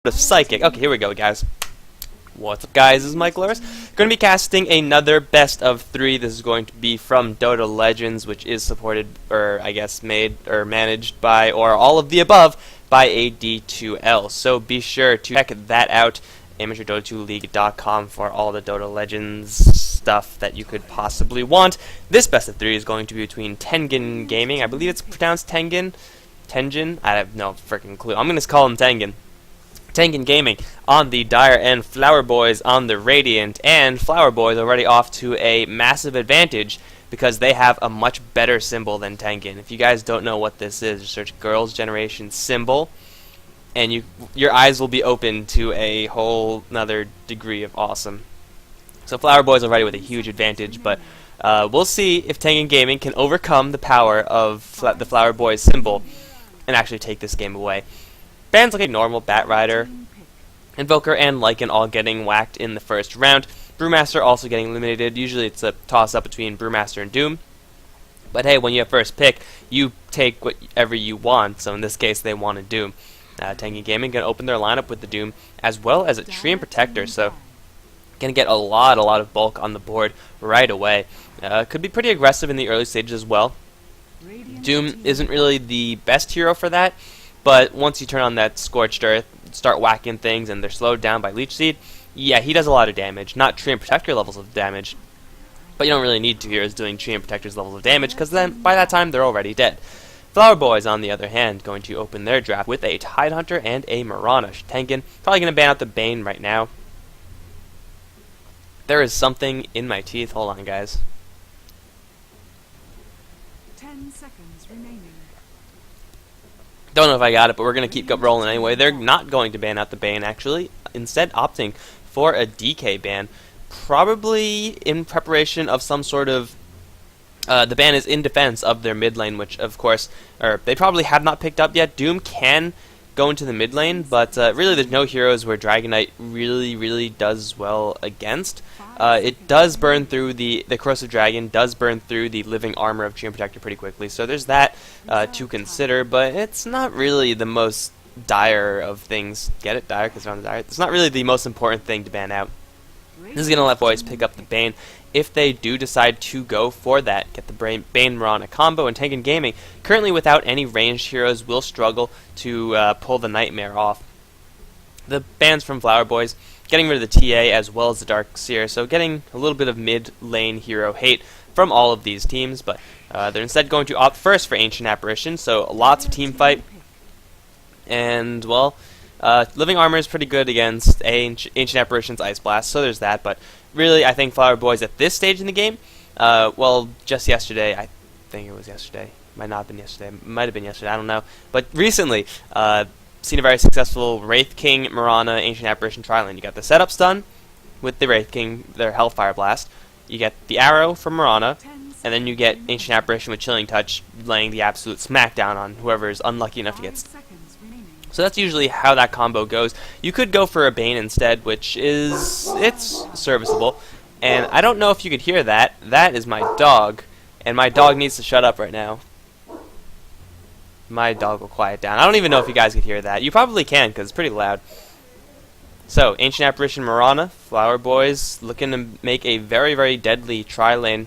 of Psychic. Okay, here we go, guys. What's up, guys? This is Mike Loris. Going to be casting another best of 3. This is going to be from Dota Legends, which is supported, or I guess made, or managed by, or all of the above, by AD2L. So be sure to check that out, amateurdota2league.com, for all the Dota Legends stuff that you could possibly want. This best of 3 is going to be between Tengen Gaming, I believe it's pronounced Tengen, I have no freaking clue. I'm going to call him Tengen. Tengen Gaming on the Dire and Flower Boys on the Radiant, and Flower Boys already off to a massive advantage because they have a much better symbol than Tengen. If you guys don't know what this is, just search Girls' Generation symbol, and your eyes will be open to a whole another degree of awesome. So Flower Boys already with a huge advantage, but we'll see if Tengen Gaming can overcome the power of the Flower Boys symbol and actually take this game away. Bans looking normal, Batrider, Invoker, and Lycan all getting whacked in the first round. Brewmaster also getting eliminated. Usually it's a toss-up between Brewmaster and Doom. But hey, when you have first pick, you take whatever you want. So in this case, they wanted Doom. Tengen Gaming going to open their lineup with the Doom, as well as a Tree and Protector. So going to get a lot of bulk on the board right away. Could be pretty aggressive in the early stages as well. Doom isn't really the best hero for that. But once you turn on that Scorched Earth, start whacking things, and they're slowed down by Leech Seed, yeah, he does a lot of damage. Not Tree and Protector levels of damage, but you don't really need 2 heroes doing Tree and Protector's levels of damage, because then, by that time, they're already dead. Flower Boys, on the other hand, going to open their draft with a Tidehunter and a Mirana. Tengen probably going to ban out the Bane right now. There is something in my teeth. Hold on, guys. 10 seconds remaining. Don't know if I got it, but we're going to keep rolling anyway. They're not going to ban out the Bane, actually. Instead, opting for a DK ban. Probably in preparation of some sort of... the ban is in defense of their mid lane, which, of course, they probably have not picked up yet. Doom can go into the mid lane, but really there's no heroes where Dragon Knight really does well against. It does burn through the Corrosive Dragon, does burn through the living armor of Tree and Protector pretty quickly, so there's that to consider, but it's not really the most dire of things. Get it? Dire, because they're on the dire. It's not really the most important thing to ban out. This is going to let boys pick up the Bane. If they do decide to go for that, get the Bane Mirana combo, and Tengen Gaming, currently without any ranged heroes, will struggle to pull the Nightmare off. The bans from Flower Boys, getting rid of the TA as well as the Dark Seer, so getting a little bit of mid-lane hero hate from all of these teams, but they're instead going to opt first for Ancient Apparition, so lots of team fight, and, well, Living Armor is pretty good against Ancient Apparition's Ice Blast, so there's that, but really, I think Flower Boys at this stage in the game, well, just yesterday, I think it was yesterday, might not have been yesterday, might have been yesterday, I don't know, but recently, seen a very successful Wraith King, Mirana, Ancient Apparition tri-lane. You got the setup stun with the Wraith King, their Hellfire Blast, you get the arrow from Mirana, and then you get Ancient Apparition with Chilling Touch, laying the absolute smackdown on whoever is unlucky enough to get. So that's usually how that combo goes. You could go for a Bane instead, which it's serviceable. And I don't know if you could hear that. That is my dog, and my dog needs to shut up right now. My dog will quiet down. I don't even know if you guys could hear that. You probably can, because it's pretty loud. So, Ancient Apparition Mirana, Flower Boys, looking to make a very deadly tri-lane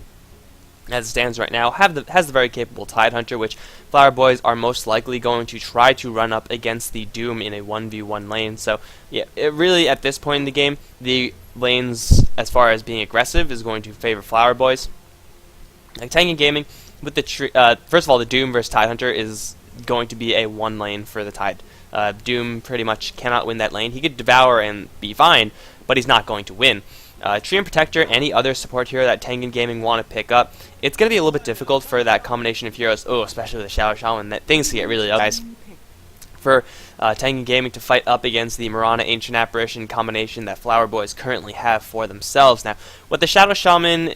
as it stands right now. Has the very capable Tidehunter, which Flower Boys are most likely going to try to run up against the Doom in a 1v1 lane. So, yeah, it really, at this point in the game, the lanes, as far as being aggressive, is going to favor Flower Boys. Like Tengen Gaming, with the first of all, the Doom versus Tidehunter is going to be a 1 lane for the Tide. Doom pretty much cannot win that lane. He could devour and be fine, but he's not going to win. Tree and Protector, any other support hero that Tengen Gaming want to pick up, it's going to be a little bit difficult for that combination of heroes, especially the Shadow Shaman, that things can get really up, guys. For Tengen Gaming to fight up against the Mirana Ancient Apparition combination that Flower Boys currently have for themselves. Now, with the Shadow Shaman,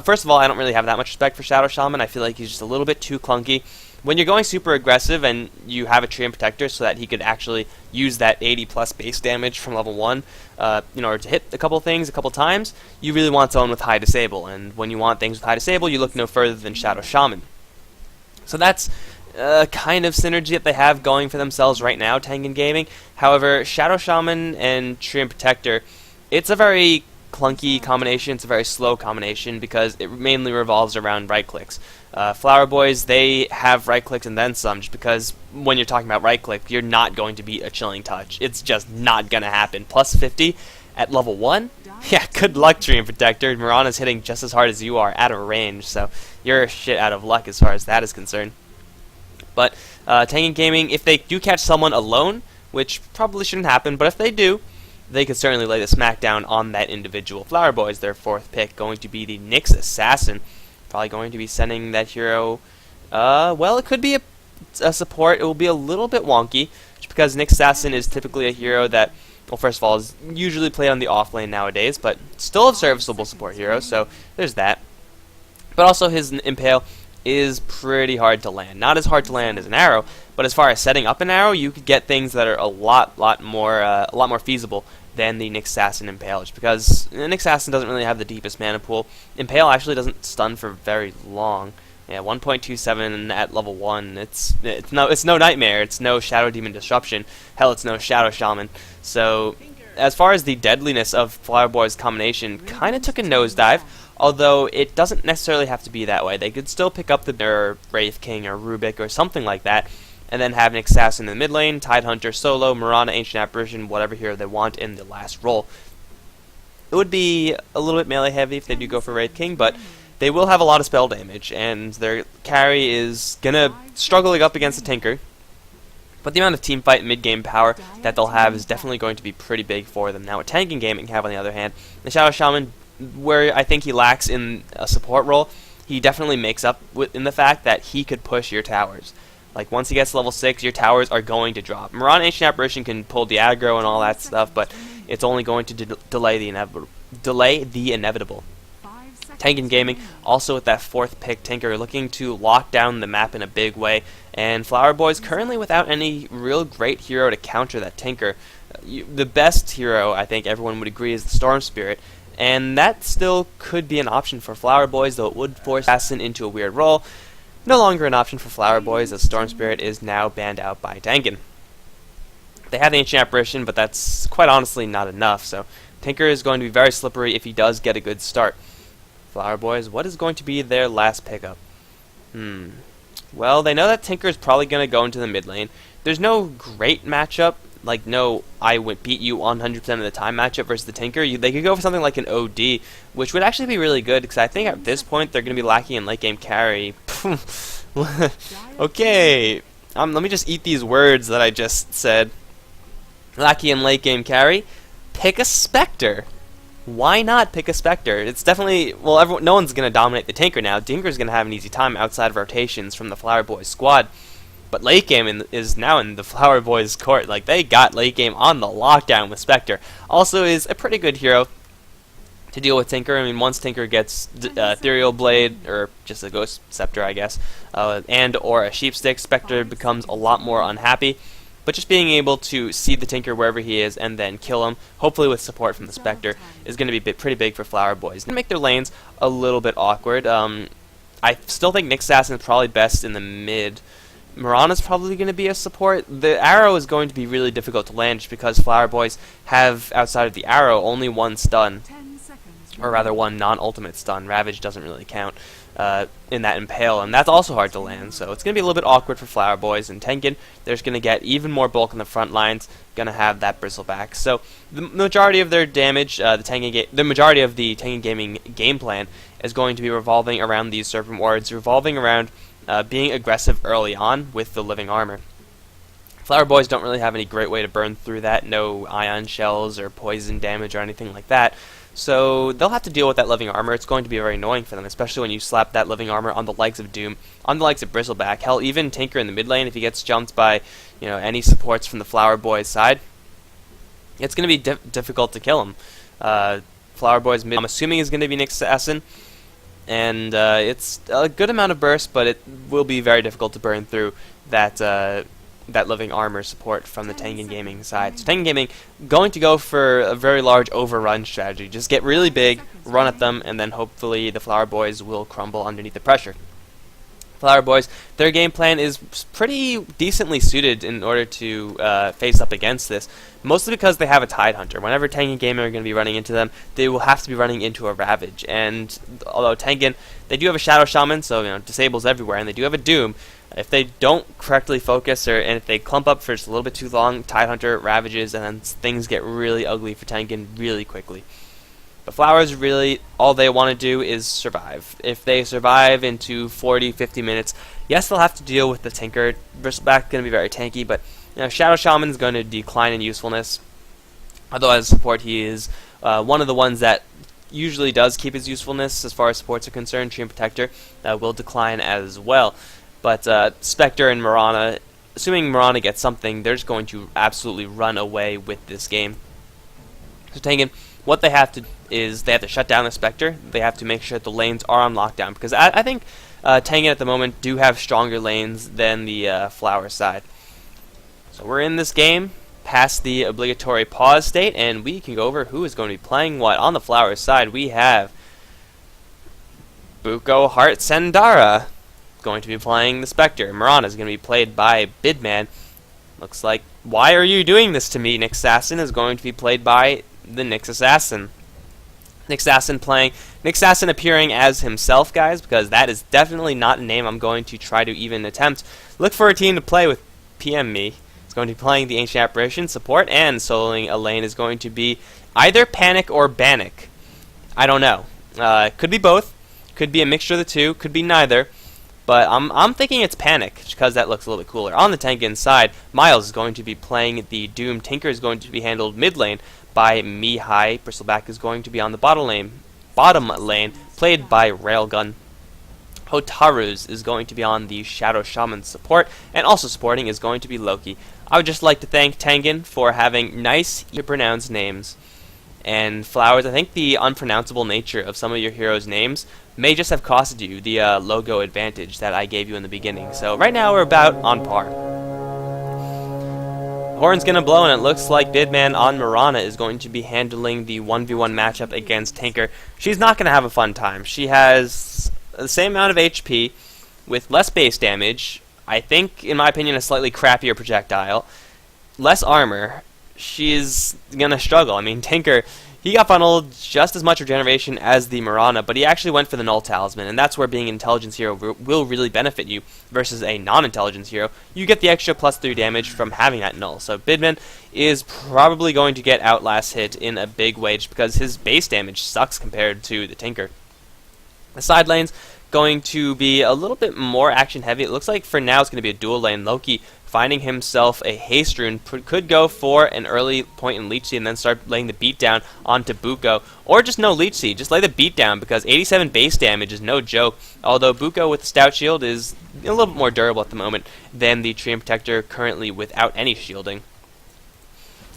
first of all, I don't really have that much respect for Shadow Shaman. I feel like he's just a little bit too clunky. When you're going super aggressive and you have a Tree and Protector so that he could actually use that 80+ base damage from level 1 in order to hit a couple things a couple times, you really want someone with high disable. And when you want things with high disable, you look no further than Shadow Shaman. So that's kind of synergy that they have going for themselves right now, Tengen Gaming. However, Shadow Shaman and Treant Protector, it's a very clunky combination. It's a very slow combination because it mainly revolves around right clicks. Flower Boys, they have right clicks and then some, just because when you're talking about right click, you're not going to beat a Chilling Touch. It's just not going to happen. Plus 50 at level 1? Yeah, good luck, Treant Protector. Mirana's hitting just as hard as you are out of range, so you're shit out of luck as far as that is concerned. But Tengen Gaming, if they do catch someone alone, which probably shouldn't happen, but if they do, they could certainly lay the smackdown on that individual. Flower Boys, their 4th pick, going to be the Nyx Assassin. Probably going to be sending that hero, well, it could be a support. It will be a little bit wonky, just because Nyx Assassin is typically a hero that, well, first of all, is usually played on the off lane nowadays, but still a serviceable support hero, so there's that. But also his Impale is pretty hard to land. Not as hard to land as an arrow, but as far as setting up an arrow, you could get things that are a lot more feasible than the Nyx Assassin Impale, just because Nyx Assassin doesn't really have the deepest mana pool. Impale actually doesn't stun for very long. Yeah, 1.27 at level 1. It's no Nightmare. It's no Shadow Demon Disruption. Hell, it's no Shadow Shaman. So, as far as the deadliness of Flower Boy's combination, kind of took a nosedive. Although it doesn't necessarily have to be that way. They could still pick up the Wraith King or Rubik or something like that, and then have an Assassin in the mid lane, Tidehunter solo, Mirana, Ancient Apparition, whatever hero they want in the last role. It would be a little bit melee heavy if they do go for Wraith King, but they will have a lot of spell damage, and their carry is gonna struggle up against the Tinker. But the amount of teamfight and mid-game power that they'll have is definitely going to be pretty big for them. Now, what Tengen Gaming have, on the other hand, the Shadow Shaman, where I think he lacks in a support role, he definitely makes up in the fact that he could push your towers. Like, once he gets to level 6, your towers are going to drop. Mirana Ancient Apparition can pull the aggro and all that stuff, but it's only going to delay the inevitable. Tengen Gaming, also with that 4th pick, Tinker, looking to lock down the map in a big way, and Flower Boys currently without any real great hero to counter that Tinker. The best hero, I think everyone would agree, is the Storm Spirit, and that still could be an option for Flower Boys, though it would force Assassin into a weird role. No longer an option for Flower Boys, as Storm Spirit is now banned out by Tengen. They have the Ancient Apparition, but that's quite honestly not enough, so Tinker is going to be very slippery if he does get a good start. Flower Boys, what is going to be their last pickup? Well, they know that Tinker is probably going to go into the mid lane. There's no great matchup, like no I would beat you 100% of the time matchup versus the Tinker. They could go for something like an OD, which would actually be really good, because I think at this point they're going to be lacking in late game carry. Okay, let me just eat these words that I just said. Lacking in late game carry? Pick a Spectre. Why not pick a Spectre? It's definitely, well, no one's going to dominate the Tinker now. Tinker's going to have an easy time outside of rotations from the Flower Boys squad. But late game is now in the Flower Boys court. Like, they got late game on the lockdown with Spectre. Also is a pretty good hero to deal with Tinker. I mean, once Tinker gets Ethereal Blade, or just a Ghost Scepter, I guess, and or a Sheepstick, Spectre becomes a lot more unhappy. But just being able to see the Tinker wherever he is and then kill him, hopefully with support from the Spectre, is going to be pretty big for Flower Boys. They make their lanes a little bit awkward. I still think Nyx Assassin is probably best in the mid. Mirana's probably going to be a support. The arrow is going to be really difficult to land just because Flower Boys have, outside of the arrow, only one stun. Or rather, one non-ultimate stun. Ravage doesn't really count in that Impale, and that's also hard to land. So it's going to be a little bit awkward for Flower Boys. And Tengen, there's going to get even more bulk in the front lines, going to have that Bristleback. So the majority of their damage, the majority of the Tengen Gaming game plan is going to be revolving around these Serpent Wards, revolving around being aggressive early on with the Living Armor. Flower Boys don't really have any great way to burn through that, no ion shells or poison damage or anything like that. So they'll have to deal with that Living Armor. It's going to be very annoying for them, especially when you slap that Living Armor on the likes of Doom, on the likes of Bristleback. Hell, even Tinker in the mid lane, if he gets jumped by any supports from the Flower Boys side, it's going to be difficult to kill him. Flower Boys mid, I'm assuming, is going to be Nyx Assassin, and it's a good amount of burst, but it will be very difficult to burn through that Living Armor support from the Tengen Gaming side. So Tengen Gaming going to go for a very large overrun strategy. Just get really big, run at them, and then hopefully the Flower Boys will crumble underneath the pressure. Flower Boys, their game plan is pretty decently suited in order to face up against this, mostly because they have a Tidehunter. Whenever Tengen Gamer are going to be running into them, they will have to be running into a Ravage, and although Tengen, they do have a Shadow Shaman, so disables everywhere, and they do have a Doom. If they don't correctly focus, and if they clump up for just a little bit too long, Tidehunter ravages, and then things get really ugly for Tengen really quickly. But Flowers, really, all they want to do is survive. If they survive into 40, 50 minutes, yes, they'll have to deal with the Tinker. Bristleback going to be very tanky, but Shadow Shaman is going to decline in usefulness. Although as support, he is one of the ones that usually does keep his usefulness as far as supports are concerned. Treant Protector will decline as well. But Spectre and Mirana, assuming Mirana gets something, they're just going to absolutely run away with this game. So Tengen, what they have to is they have to shut down the Spectre. They have to make sure that the lanes are on lockdown, because I think Tengen at the moment do have stronger lanes than the Flower side. So we're in this game past the obligatory pause state, and we can go over who is going to be playing what. On the Flower side, we have Buko Heart Sendara going to be playing the Spectre. Mirana is going to be played by Bidman. Looks like, why are you doing this to me? Nyx Assassin is going to be played by the Nyx Assassin. Nyx Assassin appearing as himself, guys, because that is definitely not a name I'm going to try to even attempt. Look for a team to play with. PM me. He's going to be playing the Ancient Apparition support, and soloing a lane is going to be either Panic or Bannock. I don't know. Could be both. Could be a mixture of the two. Could be neither. But I'm thinking it's Panic, because that looks a little bit cooler. On the Tengen side, Miles is going to be playing the Doom. Tinker is going to be handled mid lane by Mihai. Bristleback is going to be on the bottom lane, played by Railgun. Hotaru's is going to be on the Shadow Shaman support, and also supporting is going to be Loki. I would just like to thank Tengen for having nice, easy-to-pronounce names. And Flowers, I think the unpronounceable nature of some of your heroes' names may just have costed you the logo advantage that I gave you in the beginning. So right now we're about on par. Horn's going to blow, and it looks like Bidman on Mirana is going to be handling the 1v1 matchup against Tinker. She's not going to have a fun time. She has the same amount of HP with less base damage. I think, in my opinion, a slightly crappier projectile. Less armor. She's going to struggle. I mean, Tinker, he got funneled just as much regeneration as the Mirana, but he actually went for the Null Talisman, and that's where being an Intelligence hero will really benefit you versus a non-Intelligence hero. You get the extra +3 damage from having that Null. So Bidman is probably going to get Outlast hit in a big way just because his base damage sucks compared to the Tinker. The side lane's going to be a little bit more action heavy. It looks like for now it's going to be a dual lane. Loki finding himself a haste rune could go for an early point in Leech Seed and then start laying the beat down onto Buko, or just no Leech Seed, just lay the beat down, because 87 base damage is no joke, although Buko with the Stout Shield is a little bit more durable at the moment than the Treant Protector currently without any shielding.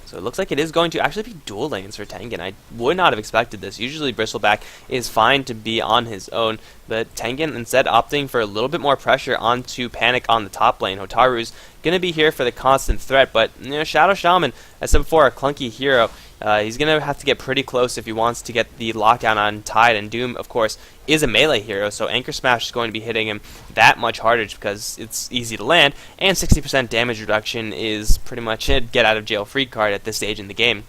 So it looks like it is going to actually be dual lanes for Tengen. I would not have expected this. Usually Bristleback is fine to be on his own, but Tengen instead opting for a little bit more pressure onto Panic on the top lane. Hotaru's going to be here for the constant threat, but Shadow Shaman, as I said before, a clunky hero. He's going to have to get pretty close if he wants to get the lockdown on Tide, and Doom, of course, is a melee hero, so Anchor Smash is going to be hitting him that much harder just because it's easy to land, and 60% damage reduction is pretty much a get-out-of-jail-free card at this stage in the game.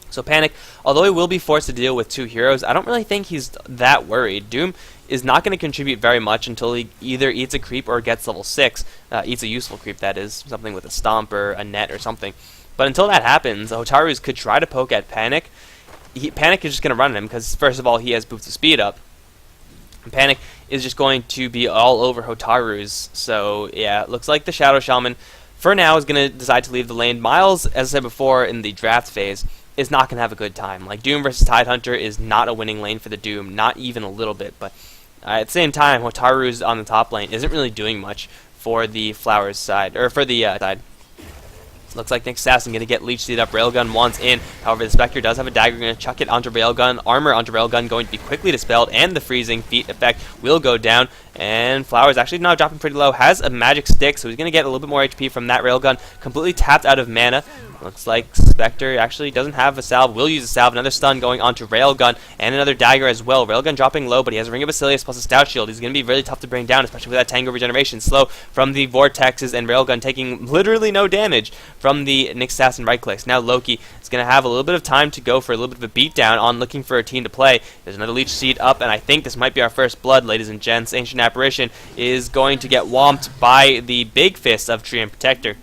So Panic, although he will be forced to deal with two heroes, I don't really think he's that worried. Doom is not going to contribute very much until he either eats a creep or gets level 6, eats a useful creep, that is, something with a stomp or a net or something. But until that happens, Hotaru's could try to poke at Panic. Panic is just going to run at him because, first of all, he has Boots of Speed up. And Panic is just going to be all over Hotaru's. So, yeah, it looks like the Shadow Shaman, for now, is going to decide to leave the lane. Miles, as I said before in the draft phase, is not going to have a good time. Like, Doom versus Tidehunter is not a winning lane for the Doom, not even a little bit. But at the same time, Hotaru's on the top lane isn't really doing much for the Flowers side, or for the side. Looks like Nyx Assassin going to get Leech Seed up. Railgun wants in. However, the Spectre does have a dagger. Going to chuck it onto Railgun. Armor onto Railgun going to be quickly dispelled, and the freezing feat effect will go down. And Flowers actually now dropping pretty low. Has a magic stick, so he's going to get a little bit more HP from that Railgun. Completely tapped out of mana. Looks like Spectre actually doesn't have a salve, will use a salve. Another stun going onto Railgun, and another dagger as well. Railgun dropping low, but he has a Ring of Basilius plus a Stout Shield. He's going to be really tough to bring down, especially with that Tango regeneration. Slow from the Vortexes, and Railgun taking literally no damage from the Nyx Assassin right clicks. Now Loki is going to have a little bit of time to go for a little bit of a beatdown on looking for a team to play. There's another Leech Seed up, and I think this might be our first blood, ladies and gents. Ancient Apparition is going to get whomped by the Big Fist of Treant Protector.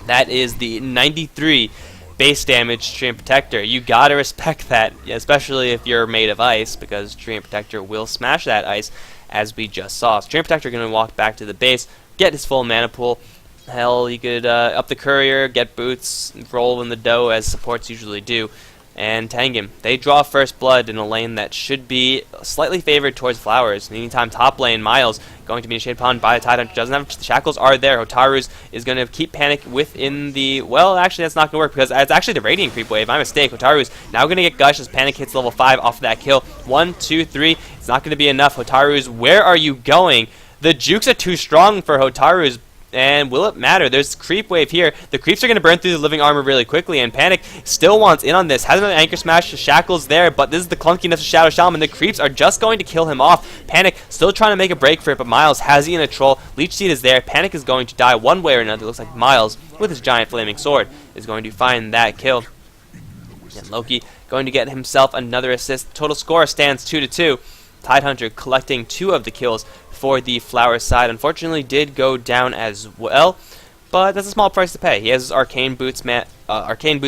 That is the 93 base damage Treant Protector. You gotta respect that, especially if you're made of ice, because Treant Protector will smash that ice, as we just saw. So Treant Protector going to walk back to the base, get his full mana pool. Hell, you could up the courier, get boots, roll in the dough as supports usually do. And Tengen, they draw first blood in a lane that should be slightly favored towards Flowers. Meantime, top lane, Miles going to be initiated upon by a Tidehunter. Doesn't have the shackles are there. Hotaru's is going to keep Panic within the... Well, actually, that's not going to work because it's actually the Radiant creep wave. My mistake. Hotaru's now going to get Gush as Panic hits level 5 off of that kill. 1, 2, 3. It's not going to be enough. Hotaru's, where are you going? The jukes are too strong for Hotaru's. And will it matter? There's creep wave here. The creeps are going to burn through the living armor really quickly, and Panic still wants in on this. Has another anchor smash, Shackles there, but this is the clunkiness of Shadow Shaman. The creeps are just going to kill him off. Panic still trying to make a break for it, but Miles has he in a troll. Leech Seed is there. Panic is going to die one way or another. It looks like Miles, with his giant flaming sword, is going to find that kill. And Loki going to get himself another assist. Total score stands 2-2. Tidehunter collecting 2 of the kills for the Flower side. Unfortunately did go down as well, but that's a small price to pay. He has his Arcane Boots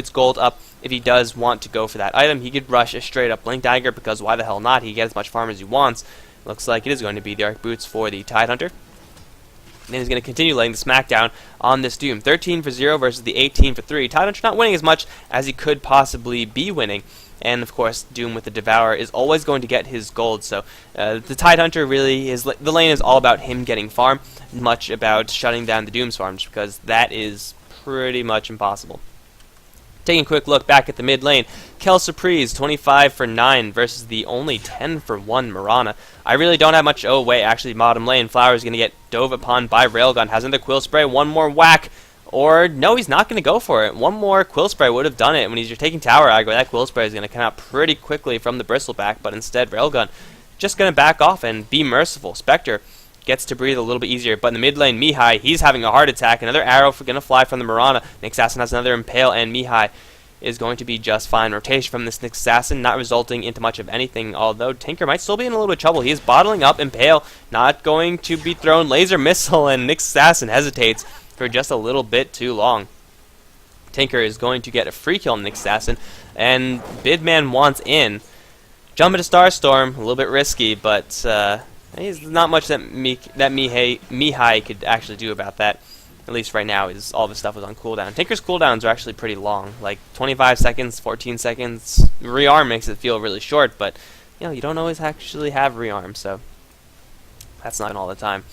gold up. If he does want to go for that item, he could rush a straight up Blink Dagger, because why the hell not? He gets as much farm as he wants. Looks like it is going to be the Arc Boots for the Tidehunter. And he's going to continue laying the smackdown on this Doom. 13 for 0 versus the 18 for 3. Tidehunter not winning as much as he could possibly be winning. And of course, Doom with the Devourer is always going to get his gold. So the Tidehunter really is, the lane is all about him getting farm, much about shutting down the Doom's farm, just because that is pretty much impossible. Taking a quick look back at the mid lane, Kel Surprise 25 for 9 versus the only 10 for 1 Mirana. I really don't have much. Oh wait, actually bottom lane, Flower is going to get dove upon by Railgun. Has another Quill Spray, one more whack. Or, no, he's not going to go for it. One more Quill Spray would have done it. When you're taking tower aggro, that Quill Spray is going to come out pretty quickly from the Bristleback, but instead, Railgun just going to back off and be merciful. Spectre gets to breathe a little bit easier, but in the mid lane, Mihai, he's having a heart attack. Another arrow going to fly from the Mirana. Nyx Assassin has another Impale, and Mihai is going to be just fine. Rotation from this Nyx Assassin, not resulting into much of anything, although Tinker might still be in a little bit of trouble. He is bottling up. Impale not going to be thrown. Laser Missile, and Nyx Assassin hesitates for just a little bit too long. Tinker is going to get a free kill on Nyx Assassin, and Bidman wants in. Jump into Starstorm, a little bit risky, but there's not much that Mihai could actually do about that. At least right now, is all the stuff was on cooldown. Tinker's cooldowns are actually pretty long, like 25 seconds, 14 seconds. Rearm makes it feel really short, but you don't always actually have rearm, so that's not all the time.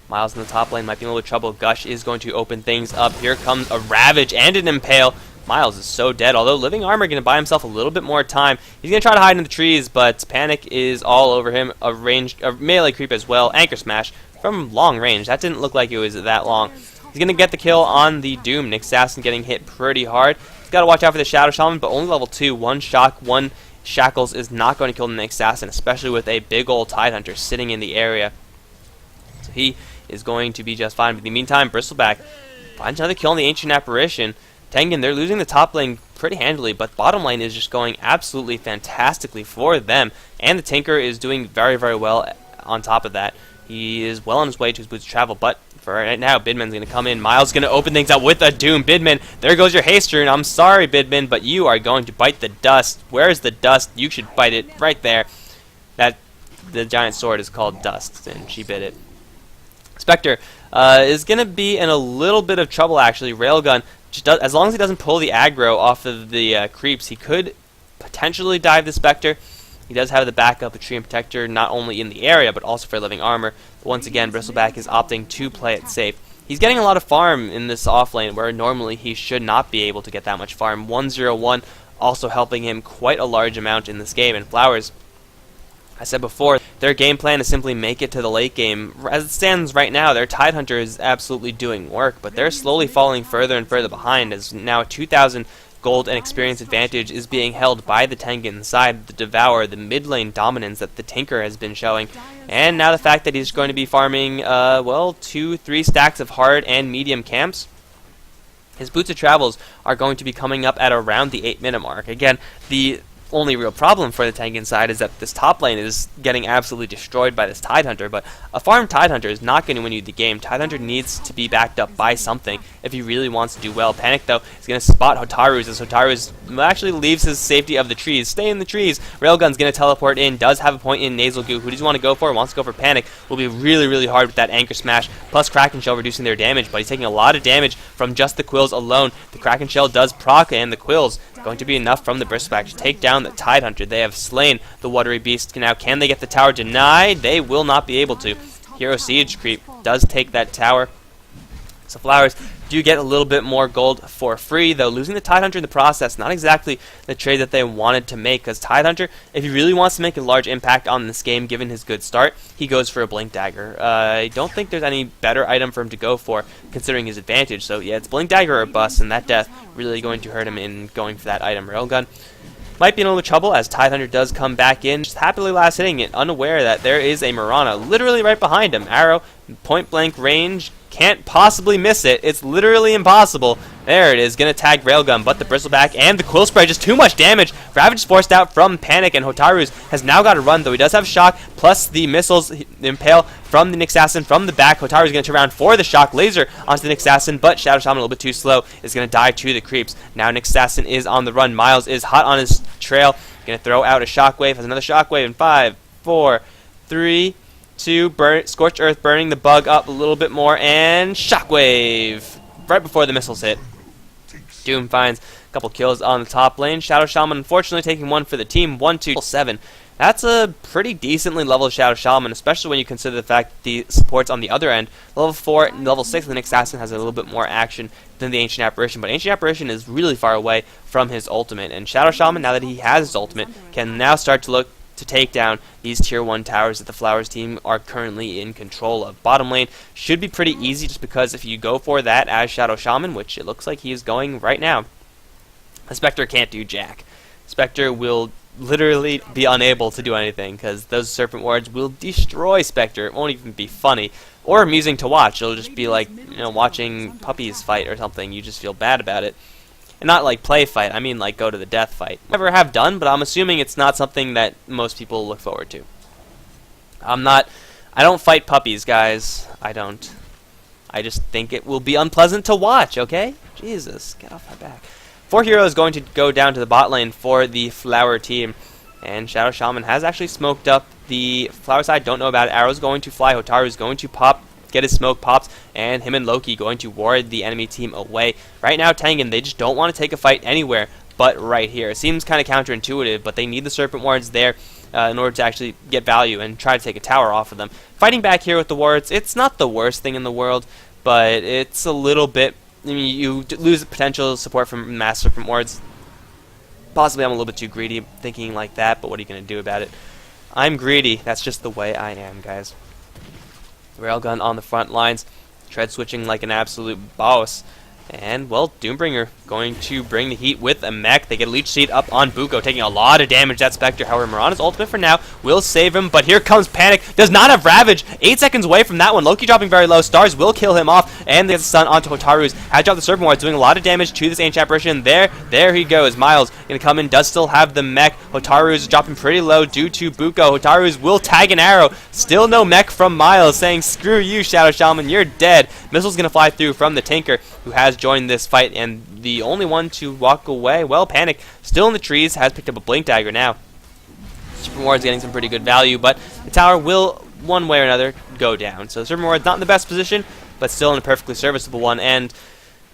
Miles in the top lane might be in a little trouble. Gush is going to open things up. Here comes a Ravage and an Impale. Miles is so dead, although Living Armor going to buy himself a little bit more time. He's going to try to hide in the trees, but Panic is all over him. A melee creep as well. Anchor Smash from long range. That didn't look like it was that long. He's going to get the kill on the Doom. Nyx Assassin getting hit pretty hard. He's got to watch out for the Shadow Shaman, but only level 2. One shock, one Shackles is not going to kill the Nyx Assassin, especially with a big old Tidehunter sitting in the area. So he is going to be just fine. But in the meantime, Bristleback finds another kill on the Ancient Apparition. Tengen, they're losing the top lane pretty handily, but bottom lane is just going absolutely fantastically for them. And the Tinker is doing very, very well on top of that. He is well on his way to his boots of travel, but for right now, Bidman's going to come in. Miles going to open things up with a Doom. Bidman, there goes your haste rune. I'm sorry, Bidman, but you are going to bite the dust. Where's the dust? You should bite it right there. The giant sword is called Dust, and she bit it. Spectre is going to be in a little bit of trouble, actually. Railgun, as long as he doesn't pull the aggro off of the creeps, he could potentially dive the Spectre. He does have the backup of Treant Protector, not only in the area, but also for Living Armor. But once again, Bristleback is opting to play it safe. He's getting a lot of farm in this offlane, where normally he should not be able to get that much farm. 101 also helping him quite a large amount in this game. And Flowers, I said before, Their game plan is simply make it to the late game. As it stands right now, their Tidehunter is absolutely doing work, but they're slowly falling further and further behind, as now 2,000 gold and experience advantage is being held by the Tengen side, the Devour, the mid lane dominance that the Tinker has been showing, and now the fact that he's going to be farming, well, 2-3 stacks of hard and medium camps. His Boots of Travels are going to be coming up at around the 8-minute mark. Again, the only real problem for the Tengen side is that this top lane is getting absolutely destroyed by this Tidehunter, but a farmed Tidehunter is not going to win you the game. Tidehunter needs to be backed up by something if he really wants to do well. Panic, though, is going to spot Hotaru's, as Hotaru's actually leaves his safety of the trees. Stay in the trees. Railgun's going to teleport in, does have a point in Nasal Goo. Who does he want to go for? Wants to go for Panic. Will be really, really hard with that Anchor Smash, plus Kraken Shell reducing their damage, but he's taking a lot of damage from just the Quills alone. The Kraken Shell does proc, and the Quills going to be enough from the Bristleback to take down the Tidehunter. They have slain the Watery Beast. Now, can they get the tower denied? They will not be able to. Hero Siege Creep does take that tower. So Flowers do get a little bit more gold for free, though losing the Tidehunter in the process, not exactly the trade that they wanted to make, because Tidehunter, if he really wants to make a large impact on this game, given his good start, he goes for a Blink Dagger. I don't think there's any better item for him to go for, considering his advantage, so yeah, it's Blink Dagger or bust, and that death really going to hurt him in going for that item. Railgun might be in a little trouble, as Tidehunter does come back in, just happily last hitting it, unaware that there is a Mirana literally right behind him. Arrow, point blank range, can't possibly miss it. It's literally impossible. There it is, gonna tag Railgun, but the Bristleback and the Quill Spray, just too much damage. Ravage is forced out from Panic, and Hotaru's has now got to run, though he does have Shock, plus the missiles, the Impale from the Nyx Assassin from the back. Hotaru's gonna turn around for the Shock Laser onto the Nyx Assassin, but Shadow Shaman a little bit too slow, is gonna die to the creeps. Now Nyx Assassin is on the run. Miles is hot on his trail, gonna throw out a Shockwave, has another Shockwave in 5, 4, 3, 2, Scorched Earth, burning the bug up a little bit more, and Shockwave right before the missiles hit. Doom finds a couple kills on the top lane. Shadow Shaman unfortunately taking one for the team, 1-2-7. That's a pretty decently leveled Shadow Shaman, especially when you consider the fact that the supports on the other end, level 4 and level 6, the Nyx Assassin has a little bit more action than the Ancient Apparition, but Ancient Apparition is really far away from his ultimate, and Shadow Shaman, now that he has his ultimate, can now start to look to take down these tier 1 towers that the Flowers team are currently in control of. Bottom lane should be pretty easy, just because if you go for that as Shadow Shaman, which it looks like he is going right now, the Spectre can't do jack. Spectre will literally be unable to do anything, because those Serpent Wards will destroy Spectre. It won't even be funny or amusing to watch. It'll just be like, you know, watching puppies fight or something. You just feel bad about it. And not like play fight, I mean like go to the death fight. Never have done, but I'm assuming it's not something that most people look forward to. I don't fight puppies, guys. I don't. I just think it will be unpleasant to watch, okay? Jesus, get off my back. 4 heroes going to go down to the bot lane for the Flower team. And Shadow Shaman has actually smoked up the Flower side. Don't know about it. Arrow's going to fly. Hotaru's going to pop, get his smoke pops, and him and Loki going to ward the enemy team away. Right now, Tengen, they just don't want to take a fight anywhere but right here. It seems kind of counterintuitive, but they need the Serpent Wards there in order to actually get value and try to take a tower off of them. Fighting back here with the wards, it's not the worst thing in the world, but it's a little bit, I mean, you lose the potential support from mass Serpent Wards. Possibly I'm a little bit too greedy thinking like that, but what are you going to do about it? I'm greedy. That's just the way I am, guys. Railgun on the front lines, tread switching like an absolute boss. And, well, Doombringer going to bring the heat with a mech. They get a leech seed up on Buko, taking a lot of damage. That Spectre, however, Mirana's ultimate for now will save him, but here comes Panic. Does not have Ravage. 8 seconds away from that one. Loki dropping very low. Stars will kill him off, and there's a stun onto Hotaru's. Has dropped the Serpent Ward, doing a lot of damage to this Ancient Apparition. There he goes. Miles going to come in, does still have the mech. Hotaru's dropping pretty low due to Buko. Hotaru's will tag an arrow. Still no mech from Miles, saying, screw you, Shadow Shaman, you're dead. Missile's going to fly through from the Tinker, who has joined this fight, and the only one to walk away, well, Panic, still in the trees, has picked up a Blink Dagger now. Serpent Ward's getting some pretty good value, but the tower will, one way or another, go down. So the Serpent Ward's not in the best position, but still in a perfectly serviceable one, and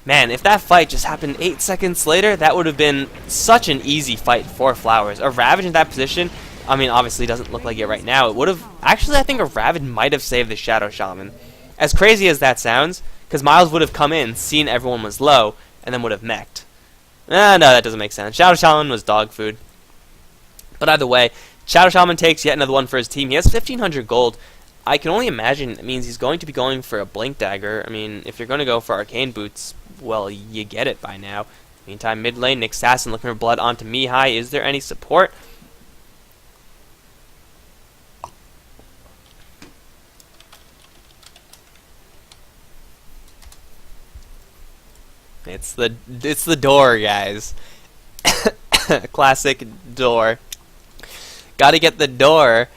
man, if that fight just happened 8 seconds later, that would have been such an easy fight for Flowers. A Ravage in that position, I mean, obviously doesn't look like it right now. It would have, actually, I think a Ravage might have saved the Shadow Shaman. As crazy as that sounds, because Miles would have come in, seen everyone was low, and then would have mech'd. No, that doesn't make sense. Shadow Shaman was dog food. But either way, Shadow Shaman takes yet another one for his team. He has 1,500 gold. I can only imagine it means he's going to be going for a Blink Dagger. I mean, if you're going to go for Arcane Boots, well, you get it by now. Meantime, mid lane, Nick Sasson looking for blood onto Mihai. Is there any support? It's the door, guys. Classic door. Gotta get the door.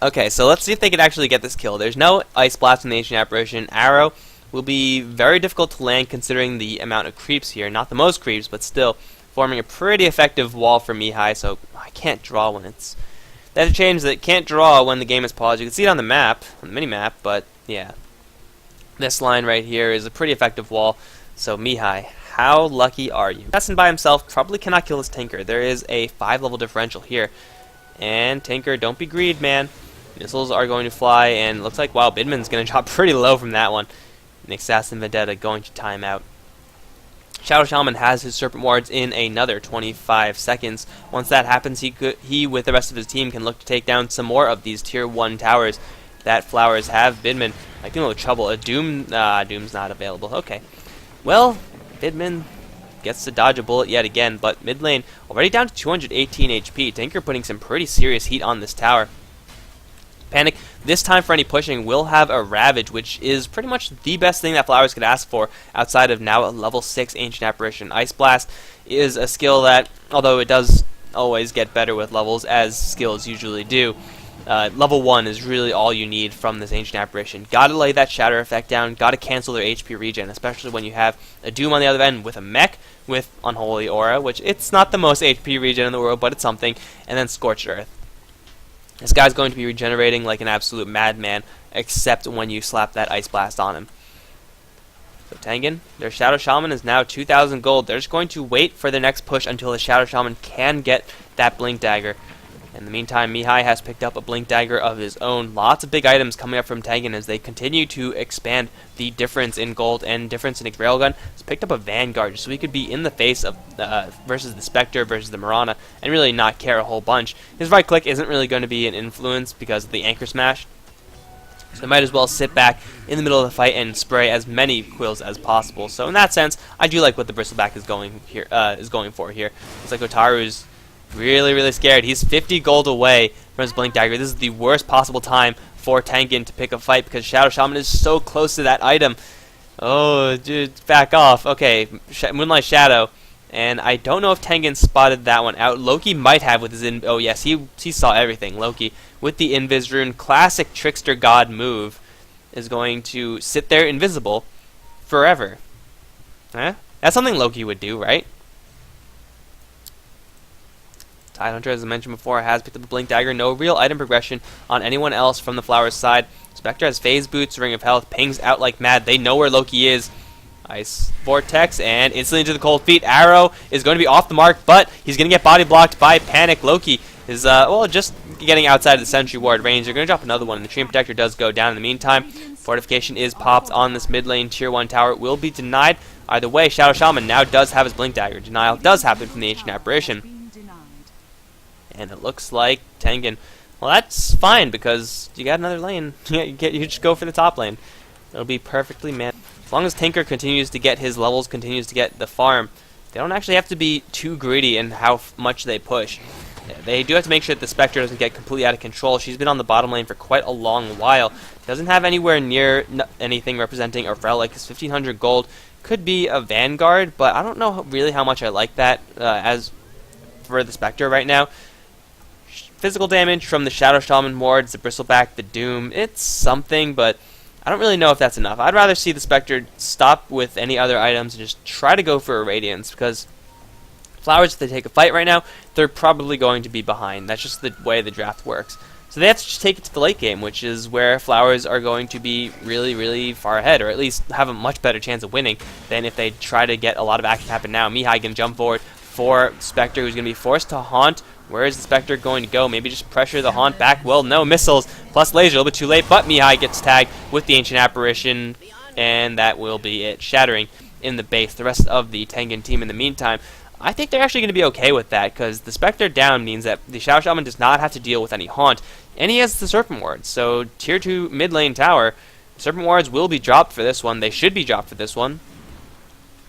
Okay, so let's see if they can actually get this kill. There's no Ice Blast in the Ancient Apparition. Arrow will be very difficult to land considering the amount of creeps here. Not the most creeps, but still forming a pretty effective wall for Mihai, so I can't draw when it's... That's a change that can't draw when the game is paused. You can see it on the map, on the mini-map, but yeah. This line right here is a pretty effective wall. So Mihai, how lucky are you? Assassin by himself probably cannot kill this Tinker. There is a 5-level differential here. And Tinker, don't be greed, man. Missiles are going to fly, and it looks like, wow, Bidman's going to drop pretty low from that one. Nick Sasson Vendetta going to time out. Shadow Shaman has his Serpent Wards in another 25 seconds. Once that happens, he with the rest of his team can look to take down some more of these tier 1 towers that Flowers have. Bidman, I think a little trouble. A Doom's not available. Okay. Well, Bidman gets to dodge a bullet yet again, but mid lane already down to 218 HP. Tinker putting some pretty serious heat on this tower. Panic, this time for any pushing, will have a Ravage, which is pretty much the best thing that Flowers could ask for outside of now a level 6 Ancient Apparition. Ice Blast is a skill that, although it does always get better with levels, as skills usually do, level 1 is really all you need from this Ancient Apparition. Gotta lay that Shatter effect down, gotta cancel their HP regen, especially when you have a Doom on the other end with a mech with Unholy Aura, which it's not the most HP regen in the world, but it's something, and then Scorched Earth. This guy's going to be regenerating like an absolute madman, except when you slap that Ice Blast on him. So Tengen, their Shadow Shaman is now 2,000 gold. They're just going to wait for the next push until the Shadow Shaman can get that Blink Dagger. In the meantime, Mihai has picked up a Blink Dagger of his own. Lots of big items coming up from Tengen as they continue to expand the difference in gold and difference in Railgun. He's picked up a Vanguard, so he could be in the face of versus the Spectre versus the Mirana and really not care a whole bunch. His right click isn't really going to be an influence because of the Anchor Smash. So I might as well sit back in the middle of the fight and spray as many quills as possible. So in that sense, I do like what the Bristleback is going for here. It's like Otaru's really scared. He's 50 gold away from his Blink Dagger. This is the worst possible time for Tengen to pick a fight because Shadow Shaman is so close to that item. Oh, dude, back off. Okay, Moonlight Shadow. And I don't know if Tengen spotted that one out. Loki might have with his oh yes, he saw everything. Loki with the Invis Rune, classic Trickster God move, is going to sit there invisible forever. Huh? That's something Loki would do, right? Tidehunter, as I mentioned before, has picked up the Blink Dagger. No real item progression on anyone else from the Flowers side. Spectre has Phase Boots, Ring of Health, pings out like mad. They know where Loki is. Ice Vortex, and instantly into the cold feet. Arrow is going to be off the mark, but he's going to get body blocked by Panic. Loki is, well, just getting outside of the Sentry Ward range. They're going to drop another one, and the Treant Protector does go down in the meantime. Fortification is popped on this mid lane tier 1 tower. It will be denied. Either way, Shadow Shaman now does have his Blink Dagger. Denial does happen from the Ancient Apparition. And it looks like Tengen, well, that's fine because you got another lane. You just go for the top lane. It'll be perfectly man. As long as Tinker continues to get his levels, continues to get the farm, they don't actually have to be too greedy in how much they push. They do have to make sure that the Spectre doesn't get completely out of control. She's been on the bottom lane for quite a long while. Doesn't have anywhere near anything representing a relic. His 1,500 gold could be a Vanguard, but I don't know really how much I like that as for the Spectre right now. Physical damage from the Shadow Shaman wards, the Bristleback, the Doom, it's something, but I don't really know if that's enough. I'd rather see the Spectre stop with any other items and just try to go for a Radiance, because Flowers, if they take a fight right now, they're probably going to be behind. That's just the way the draft works. So they have to just take it to the late game, which is where Flowers are going to be really far ahead, or at least have a much better chance of winning than if they try to get a lot of action happen now. Mihai can jump forward for Spectre, who's going to be forced to haunt. Where is the Spectre going to go? Maybe just pressure the haunt back? Well, no, missiles plus laser, a little bit too late, but Mihai gets tagged with the Ancient Apparition, and that will be it. Shattering in the base. The rest of the Tengen team in the meantime, I think they're actually going to be okay with that, because the Spectre down means that the Shadow Shaman does not have to deal with any Haunt, and he has the Serpent Wards. So tier 2 mid lane tower, Serpent Wards will be dropped for this one. They should be dropped for this one.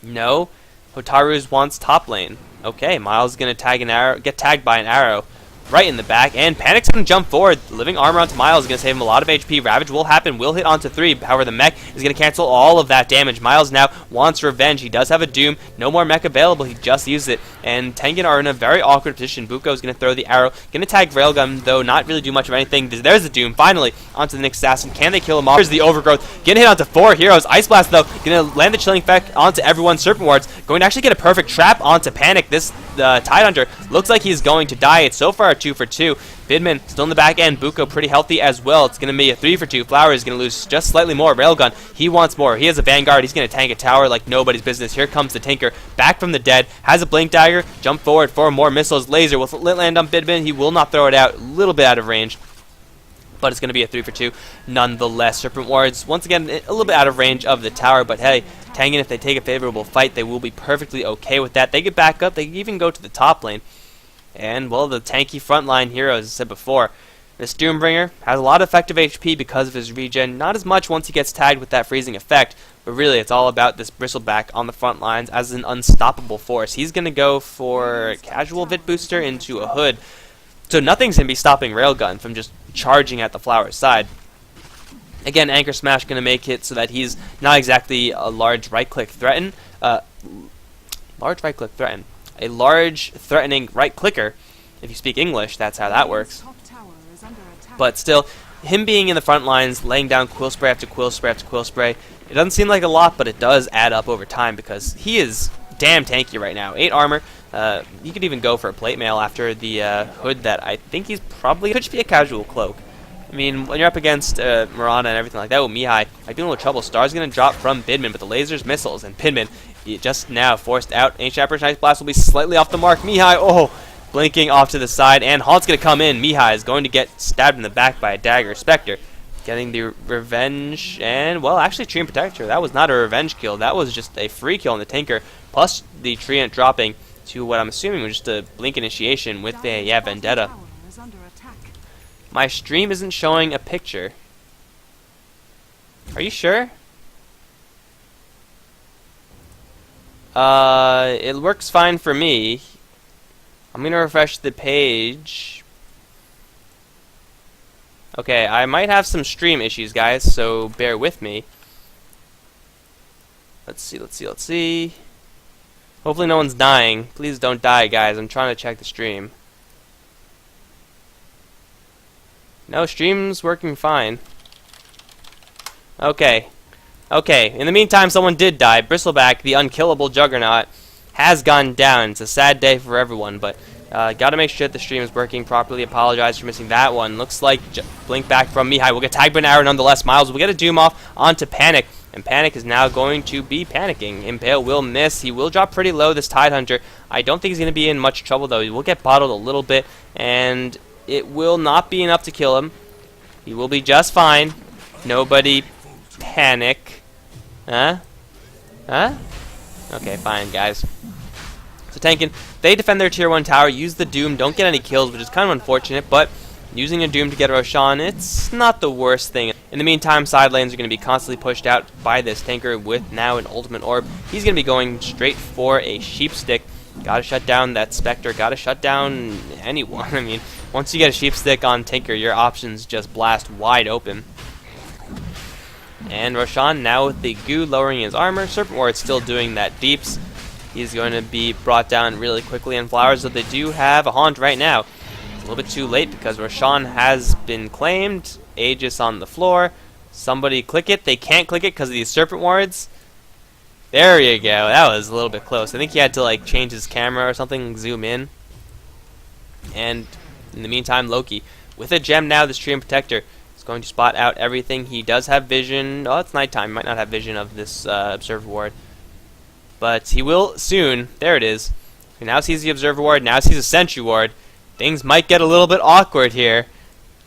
No, Hotaru's wants top lane. Okay, Miles is going to tag an arrow, get tagged by an arrow right in the back, and Panic's going to jump forward. Living armor onto Miles is going to save him a lot of HP. Ravage will happen, will hit onto 3. However, the mech is going to cancel all of that damage. Miles now wants revenge. He does have a Doom. No more mech available. He just used it. And Tengen are in a very awkward position. Buko is going to throw the arrow. Going to tag Railgun, though not really do much of anything. There's the Doom. Finally, onto the next assassin. Can they kill him off? Here's the Overgrowth. Going to hit onto 4 heroes. Ice Blast, though, going to land the Chilling Effect onto everyone. Serpent Wards going to actually get a perfect trap onto Panic. This Tidehunter looks like he's going to die. It's so far a 2 for 2. Bidman still in the back end. Buko pretty healthy as well. It's going to be a 3 for 2. Flower is going to lose just slightly more. Railgun, he wants more. He has a Vanguard. He's going to tank a tower like nobody's business. Here comes the Tinker, back from the dead. Has a Blink Dagger. Jump forward for more missiles. Laser will land on Bidman. He will not throw it out. A little bit out of range, but it's going to be a 3 for 2 nonetheless. Serpent Wards, once again, a little bit out of range of the tower, but hey, Tengen, if they take a favorable fight, they will be perfectly okay with that. They get back up. They can even go to the top lane. And, well, the tanky frontline hero, as I said before, this Doombringer has a lot of effective HP because of his regen. Not as much once he gets tagged with that freezing effect, but really it's all about this Bristleback on the front lines as an unstoppable force. He's going to go for casual Vit Booster into a Hood, so nothing's going to be stopping Railgun from just charging at the Flower's side. Again, Anchor Smash going to make it so that he's not exactly a large right-click threaten. A large threatening right-clicker. If you speak English, that's how that works. But still, him being in the front lines, laying down Quill Spray after Quill Spray after Quill Spray, it doesn't seem like a lot, but it does add up over time because he is damn tanky right now. 8 armor. You could even go for a plate mail after the Hood that I think he's probably could just be a casual cloak. I mean, when you're up against Mirana and everything like that with Mihai, I'd be in a little trouble. Star's going to drop from Bidman, but the lasers, missiles, and Bidman just now forced out. Ancient Apparition Ice Blast will be slightly off the mark. Mihai, oh, blinking off to the side, and Haunt's going to come in. Mihai is going to get stabbed in the back by a dagger. Spectre getting the revenge, and, well, actually, Treant Protector. That was not a revenge kill. That was just a free kill on the Tinker, plus the Treant dropping to what I'm assuming was just a blink initiation with a, Vendetta. My stream isn't showing a picture. Are you sure? It works fine for me. I'm gonna refresh the page. Okay, I might have some stream issues, guys, so bear with me. Let's see. Hopefully no one's dying. Please don't die, guys. I'm trying to check the stream. No, stream's working fine. Okay. In the meantime, someone did die. Bristleback, the unkillable juggernaut, has gone down. It's a sad day for everyone, but gotta make sure that the stream is working properly. Apologize for missing that one. Looks like blink back from Mihai. We'll get tagged by an arrow nonetheless. Miles will get a Doom off onto Panic, and Panic is now going to be panicking. Impale will miss. He will drop pretty low, this Tidehunter. I don't think he's going to be in much trouble, though. He will get bottled a little bit, and it will not be enough to kill him. He will be just fine. Nobody panic. Huh? Okay, fine, guys. So Tengen, they defend their tier 1 tower, use the Doom, don't get any kills, which is kind of unfortunate, but using a Doom to get Roshan, it's not the worst thing. In the meantime, side lanes are going to be constantly pushed out by this tanker with now an ultimate orb. He's going to be going straight for a sheep stick. Gotta shut down that Spectre, gotta shut down anyone. I mean, once you get a sheep stick on Tinker, your options just blast wide open. And Roshan now with the goo lowering his armor. Serpent Ward still doing that deeps. He's going to be brought down really quickly in Flowers, so they do have a Haunt right now. It's a little bit too late because Roshan has been claimed. Aegis on the floor. Somebody click it. They can't click it because of these Serpent Wards. There you go. That was a little bit close. I think he had to like change his camera or something, zoom in. And in the meantime, Loki with a gem now, this Treant Protector is going to spot out everything. He does have vision. Oh, it's nighttime. He might not have vision of this Observer Ward, but he will soon. There it is. He now sees the Observer Ward. Now sees a Sentry Ward. Things might get a little bit awkward here.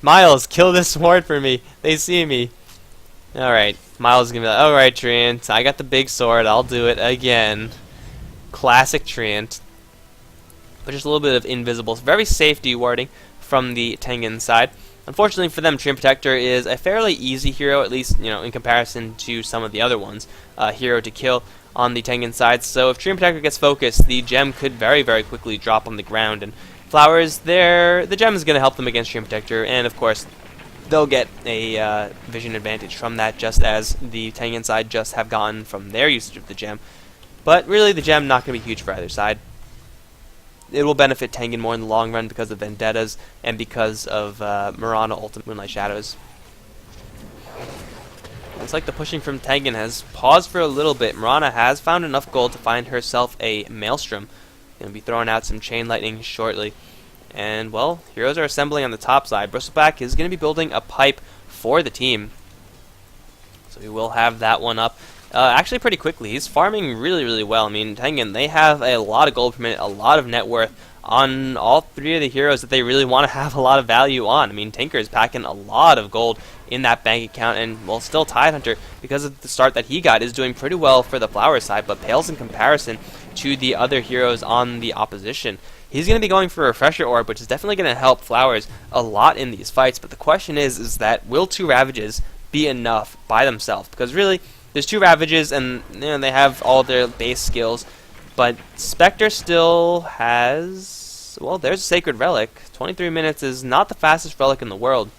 Miles, kill this ward for me. They see me. Alright, Miles is going to be like, alright, Treant, I got the big sword, I'll do it again. Classic Treant. but just a little bit of invisible. Very safe dewarding from the Tengen side. Unfortunately for them, Treant Protector is a fairly easy hero, at least in comparison to some of the other ones, hero to kill on the Tengen side. So if Treant Protector gets focused, the gem could very, very quickly drop on the ground. And Flowers, the gem is going to help them against Treant Protector, and of course, they'll get a vision advantage from that, just as the Tengen side just have gotten from their usage of the gem. But really, the gem not going to be huge for either side. It will benefit Tengen more in the long run because of Vendettas and because of Mirana Ultimate Moonlight Shadows. Looks like the pushing from Tengen has paused for a little bit. Mirana has found enough gold to find herself a Maelstrom. Going to be throwing out some Chain Lightning shortly. And, well, heroes are assembling on the top side. Bristleback is going to be building a pipe for the team. So we will have that one up. Actually pretty quickly. He's farming really, really well. I mean, Tengen, they have a lot of gold per minute, a lot of net worth on all three of the heroes that they really want to have a lot of value on. I mean, Tinker is packing a lot of gold in that bank account, and, well, still Tidehunter, because of the start that he got, is doing pretty well for the Flower side, but pales in comparison to the other heroes on the opposition. He's going to be going for a Refresher Orb, which is definitely going to help Flowers a lot in these fights, but the question is that will 2 Ravages be enough by themselves? Because really, there's 2 Ravages, and they have all their base skills, but Spectre still has, well, there's a Sacred Relic. 23 minutes is not the fastest relic in the world,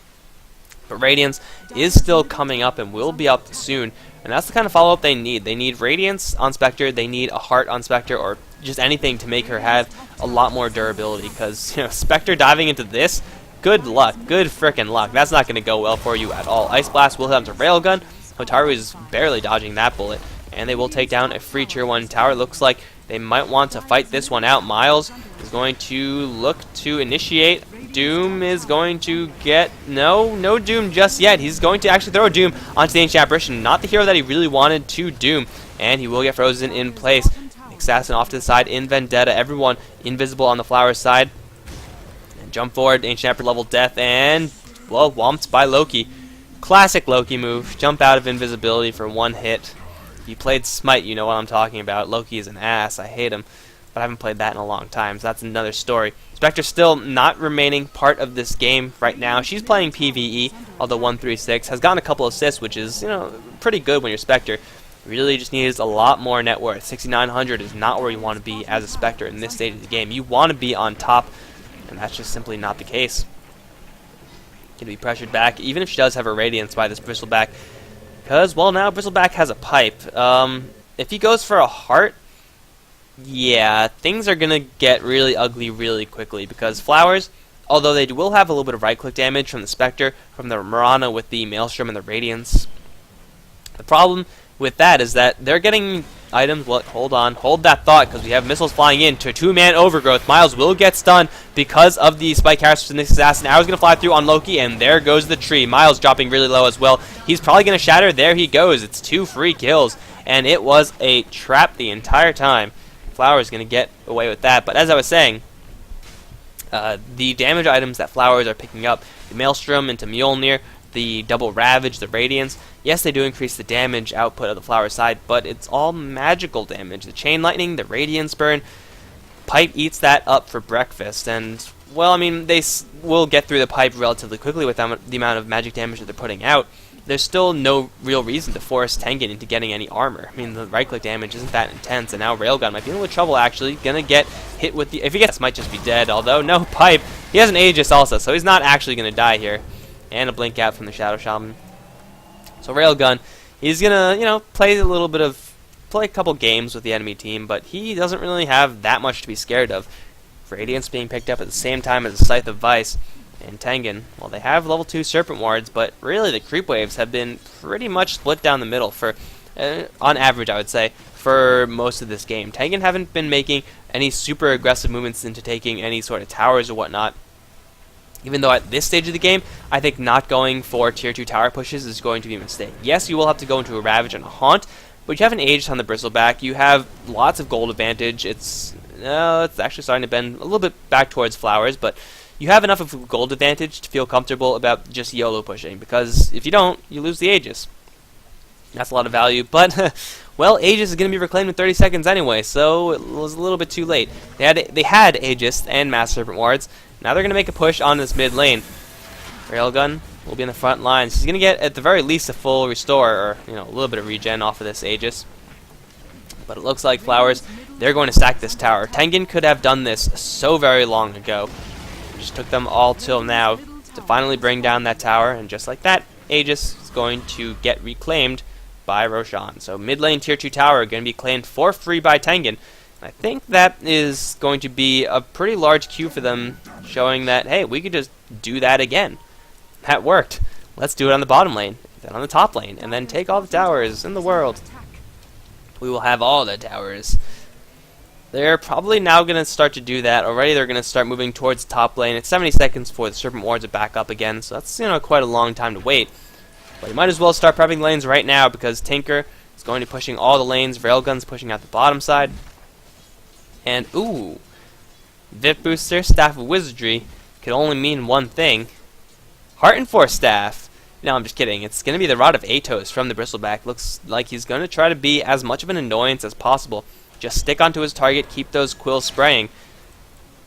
but Radiance is still coming up and will be up soon, and that's the kind of follow-up they need. They need Radiance on Spectre, they need a Heart on Spectre, or just anything to make her have a lot more durability, because Spectre diving into this, good luck, good frickin' luck. That's not going to go well for you at all. Ice Blast will hit onto Railgun. Hotaru is barely dodging that bullet, and they will take down a free tier 1 tower. Looks like they might want to fight this one out. Miles is going to look to initiate. Doom is going to get... No Doom just yet. He's going to actually throw a Doom onto the Ancient Apparition. Not the hero that he really wanted to Doom, and he will get frozen in place. Assassin off to the side in Vendetta. Everyone invisible on the Flower side. And jump forward, Ancient Apparition level death, and, well, whomped by Loki. Classic Loki move. Jump out of invisibility for 1 hit. If you played Smite, you know what I'm talking about. Loki is an ass. I hate him. But I haven't played that in a long time, so that's another story. Spectre still not remaining part of this game right now. She's playing PvE, although 136 has gotten a couple assists, which is, pretty good when you're Spectre. Really just needs a lot more net worth. 6,900 is not where you want to be as a Spectre in this stage of the game. You want to be on top, and that's just simply not the case. Going to be pressured back, even if she does have her Radiance by this Bristleback. Because, well, now Bristleback has a pipe. If he goes for a Heart, yeah, things are going to get really ugly really quickly. Because Flowers, although they will have a little bit of right-click damage from the Spectre, from the Mirana with the Maelstrom and the Radiance, the problem with that is that they're getting items. What? Hold on. Hold that thought, because we have missiles flying in to a 2-man overgrowth. Miles will get stunned because of the Spike Harris from this assassin. Arrow's going to fly through on Loki, and there goes the tree. Miles dropping really low as well. He's probably going to shatter. There he goes. It's 2 free kills, and it was a trap the entire time. Flowers going to get away with that. But as I was saying, the damage items that Flowers are picking up, the Maelstrom into Mjolnir, the double Ravage, the Radiance, yes, they do increase the damage output of the Flower side, but it's all magical damage. The Chain Lightning, the Radiance Burn, Pipe eats that up for breakfast, and, well, I mean, they will get through the Pipe relatively quickly with the amount of magic damage that they're putting out. There's still no real reason to force Tengen into getting any armor. I mean, the right-click damage isn't that intense, and now Railgun might be in a little trouble, actually. Gonna get hit with the... If he gets, might just be dead, although, no, Pipe. He has an Aegis also, so he's not actually gonna die here. And a blink out from the Shadow Shaman. So Railgun, he's gonna, play a couple games with the enemy team, but he doesn't really have that much to be scared of. Radiance being picked up at the same time as the Scythe of Vice. And Tengen, well, they have level 2 Serpent Wards, but really the creep waves have been pretty much split down the middle for, on average, I would say, for most of this game. Tengen haven't been making any super aggressive movements into taking any sort of towers or whatnot. Even though at this stage of the game, I think not going for tier 2 tower pushes is going to be a mistake. Yes, you will have to go into a Ravage and a Haunt, but you have an Aegis on the Bristleback. You have lots of gold advantage. It's actually starting to bend a little bit back towards Flowers, but you have enough of a gold advantage to feel comfortable about just YOLO pushing, because if you don't, you lose the Aegis. That's a lot of value, but well, Aegis is going to be reclaimed in 30 seconds anyway, so it was a little bit too late. They had Aegis and Mass Serpent Wards. Now they're going to make a push on this mid lane. Railgun will be in the front lines. He's going to get, at the very least, a full restore, or a little bit of regen off of this Aegis. But it looks like Flowers, they're going to stack this tower. Tengen could have done this so very long ago. It just took them all till now to finally bring down that tower, and just like that, Aegis is going to get reclaimed by Roshan. So mid lane tier 2 tower going to be claimed for free by Tengen. I think that is going to be a pretty large cue for them, showing that, hey, we could just do that again. That worked. Let's do it on the bottom lane, then on the top lane, and then take all the towers in the world. We will have all the towers. They're probably now going to start to do that. Already they're going to start moving towards the top lane. It's 70 seconds for the Serpent Wards to back up again, so that's quite a long time to wait. But you might as well start prepping lanes right now, because Tinker is going to be pushing all the lanes. Railgun's pushing out the bottom side. And, ooh, Vip Booster, Staff of Wizardry, could only mean one thing. Heart and Force Staff. No, I'm just kidding. It's going to be the Rod of Atos from the Bristleback. Looks like he's going to try to be as much of an annoyance as possible. Just stick onto his target, keep those quills spraying.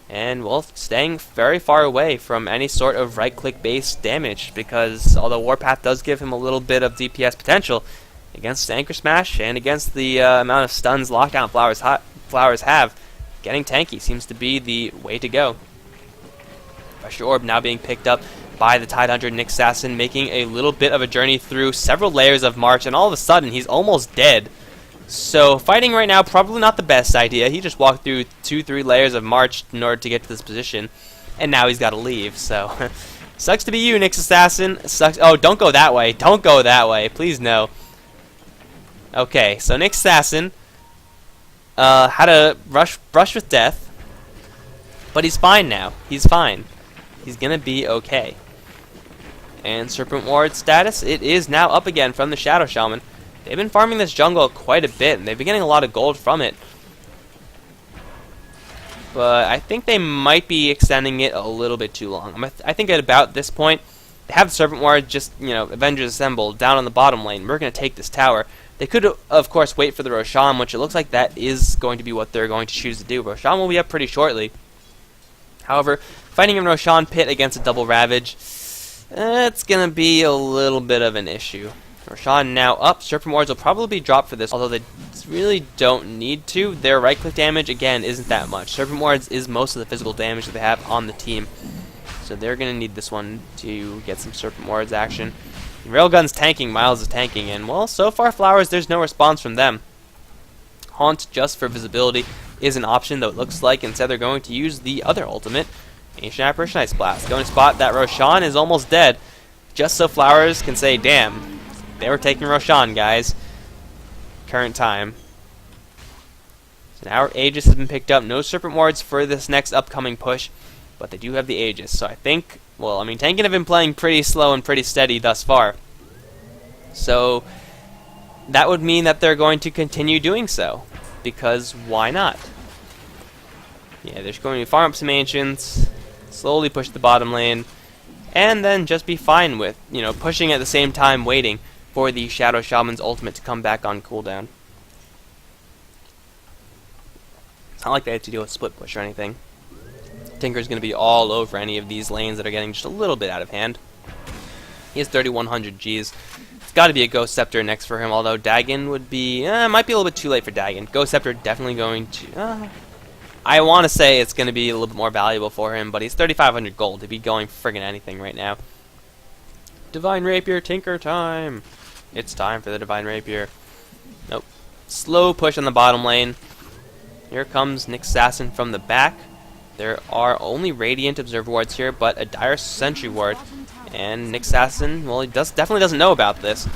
And, well, staying very far away from any sort of right-click based damage, because although Warpath does give him a little bit of DPS potential, against Anchor Smash and against the amount of stuns Lockdown Flowers have, getting tanky seems to be the way to go. Pressure Orb now being picked up by the Tidehunter Nick Sasson, making a little bit of a journey through several layers of March, and all of a sudden he's almost dead. So fighting right now, probably not the best idea. He just walked through 2-3 layers of March in order to get to this position, and now he's got to leave. So sucks to be you, Nick Assassin. Sucks. Oh, don't go that way. Don't go that way. Please no. Okay, so Nick Assassin had a brush with death, but he's fine now. He's fine. He's gonna be okay. And Serpent Ward status, it is now up again from the Shadow Shaman. They've been farming this jungle quite a bit, and they've been getting a lot of gold from it. But I think they might be extending it a little bit too long. I think at about this point, they have the Serpent Ward just, Avengers Assemble down on the bottom lane. We're going to take this tower. They could, of course, wait for the Roshan, which it looks like that is going to be what they're going to choose to do. Roshan will be up pretty shortly. However, fighting in Roshan pit against a double Ravage, it's going to be a little bit of an issue. Roshan now up. Serpent Wards will probably be dropped for this, although they really don't need to. Their right-click damage, again, isn't that much. Serpent Wards is most of the physical damage that they have on the team. So they're going to need this one to get some Serpent Wards action. Railgun's tanking, Miles is tanking, and, well, so far, Flowers, there's no response from them. Haunt, just for visibility, is an option, though it looks like instead they're going to use the other ultimate, Ancient Apparition Ice Blast. Going to spot that Roshan is almost dead, just so Flowers can say, damn, they were taking Roshan, guys. Current time. So now Aegis has been picked up. No Serpent Wards for this next upcoming push, but they do have the Aegis. So I think, well, I mean, Tengen have been playing pretty slow and pretty steady thus far. So that would mean that they're going to continue doing so, because why not? Yeah, they're going to farm up some Ancients, slowly push the bottom lane, and then just be fine with, pushing at the same time, waiting for the Shadow Shaman's ultimate to come back on cooldown. It's not like they have to deal with split push or anything. Tinker's going to be all over any of these lanes that are getting just a little bit out of hand. He has 3,100 Gs. It's got to be a Ghost Scepter next for him, although Dagon would be... might be a little bit too late for Dagon. Ghost Scepter definitely going to... I want to say it's going to be a little bit more valuable for him, but he's 3,500 gold. He'd be going friggin' anything right now. Divine Rapier, Tinker time! It's time for the Divine Rapier. Nope. Slow push on the bottom lane. Here comes Nick Sasson from the back. There are only Radiant Observer Wards here, but a Dire Sentry Ward. And Nick Sasson, well, he definitely doesn't know about this.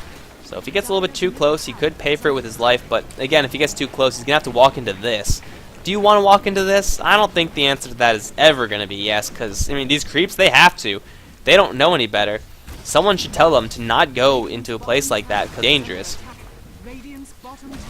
So if he gets a little bit too close, he could pay for it with his life. But again, if he gets too close, he's going to have to walk into this. Do you want to walk into this? I don't think the answer to that is ever going to be yes, because, I mean, these creeps, they have to. They don't know any better. Someone should tell them to not go into a place like that, because it's dangerous.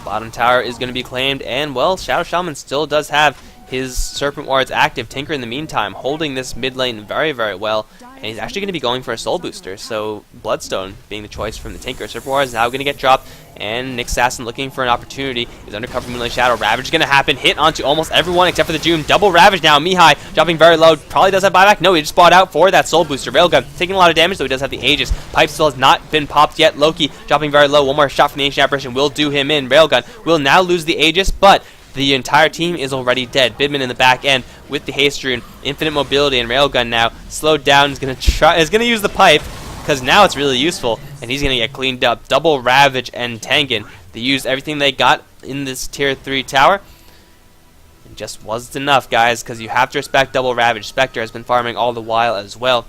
Bottom tower is going to be claimed, and, well, Shadow Shaman still does have his Serpent Ward's active. Tinker in the meantime holding this mid lane very, very well, and he's actually going to be going for a soul booster, so Bloodstone being the choice from the Tinker. Serpent Ward is now going to get dropped, and Nick Sasson looking for an opportunity. He's undercover from Moonlight Shadow. Ravage is going to happen, hit onto almost everyone except for the Doom. Double Ravage now. Mihai dropping very low, probably does have buyback. No, he just bought out for that soul booster. Railgun taking a lot of damage, though he does have the Aegis. Pipe still has not been popped yet. Loki dropping very low. One more shot from the Ancient Apparition will do him in. Railgun will now lose the Aegis, but the entire team is already dead. Bidman in the back end with the haste rune, infinite mobility, and Railgun now slowed down. Is gonna use the pipe because now it's really useful, and he's gonna get cleaned up. Double Ravage and Tengen. They used everything they got in this tier 3 tower. It just wasn't enough, guys, because you have to respect Double Ravage. Spectre has been farming all the while as well.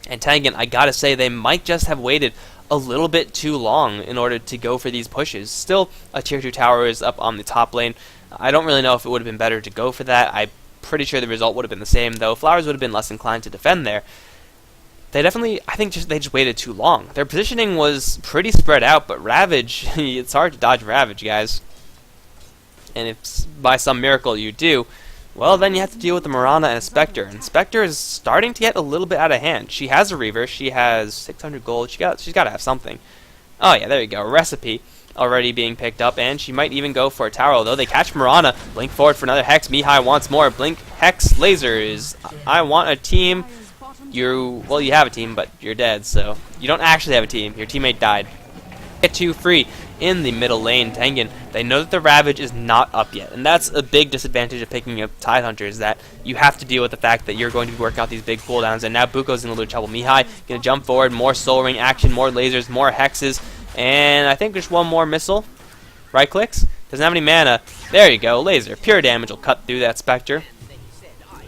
And Tengen, I gotta say, they might just have waited a little bit too long in order to go for these pushes. Still, a tier 2 tower is up on the top lane. I don't really know if it would have been better to go for that. I'm pretty sure the result would have been the same, though. Flowers would have been less inclined to defend there. They definitely, I think they just waited too long. Their positioning was pretty spread out, but Ravage, it's hard to dodge Ravage, guys. And if by some miracle you do, well, then you have to deal with the Mirana and a Spectre. And Spectre is starting to get a little bit out of hand. She has a Reaver. She has 600 gold. She's got to have something. Oh, yeah, there you go. A recipe already being picked up, and she might even go for a tower, although they catch Mirana. Blink forward for another Hex. Mihai wants more. Blink, Hex, lasers. I want a team. Well, you have a team, but you're dead, so you don't actually have a team. Your teammate died. Get 2 free in the middle lane. Tengen, they know that the Ravage is not up yet, and that's a big disadvantage of picking up Tidehunter, is that you have to deal with the fact that you're going to be working out these big cooldowns, and now Buko's in a little bit of trouble. Mihai gonna jump forward, more Soul Ring action, more lasers, more hexes, and I think there's one more missile. Right clicks? Doesn't have any mana. There you go, laser. Pure damage will cut through that Spectre.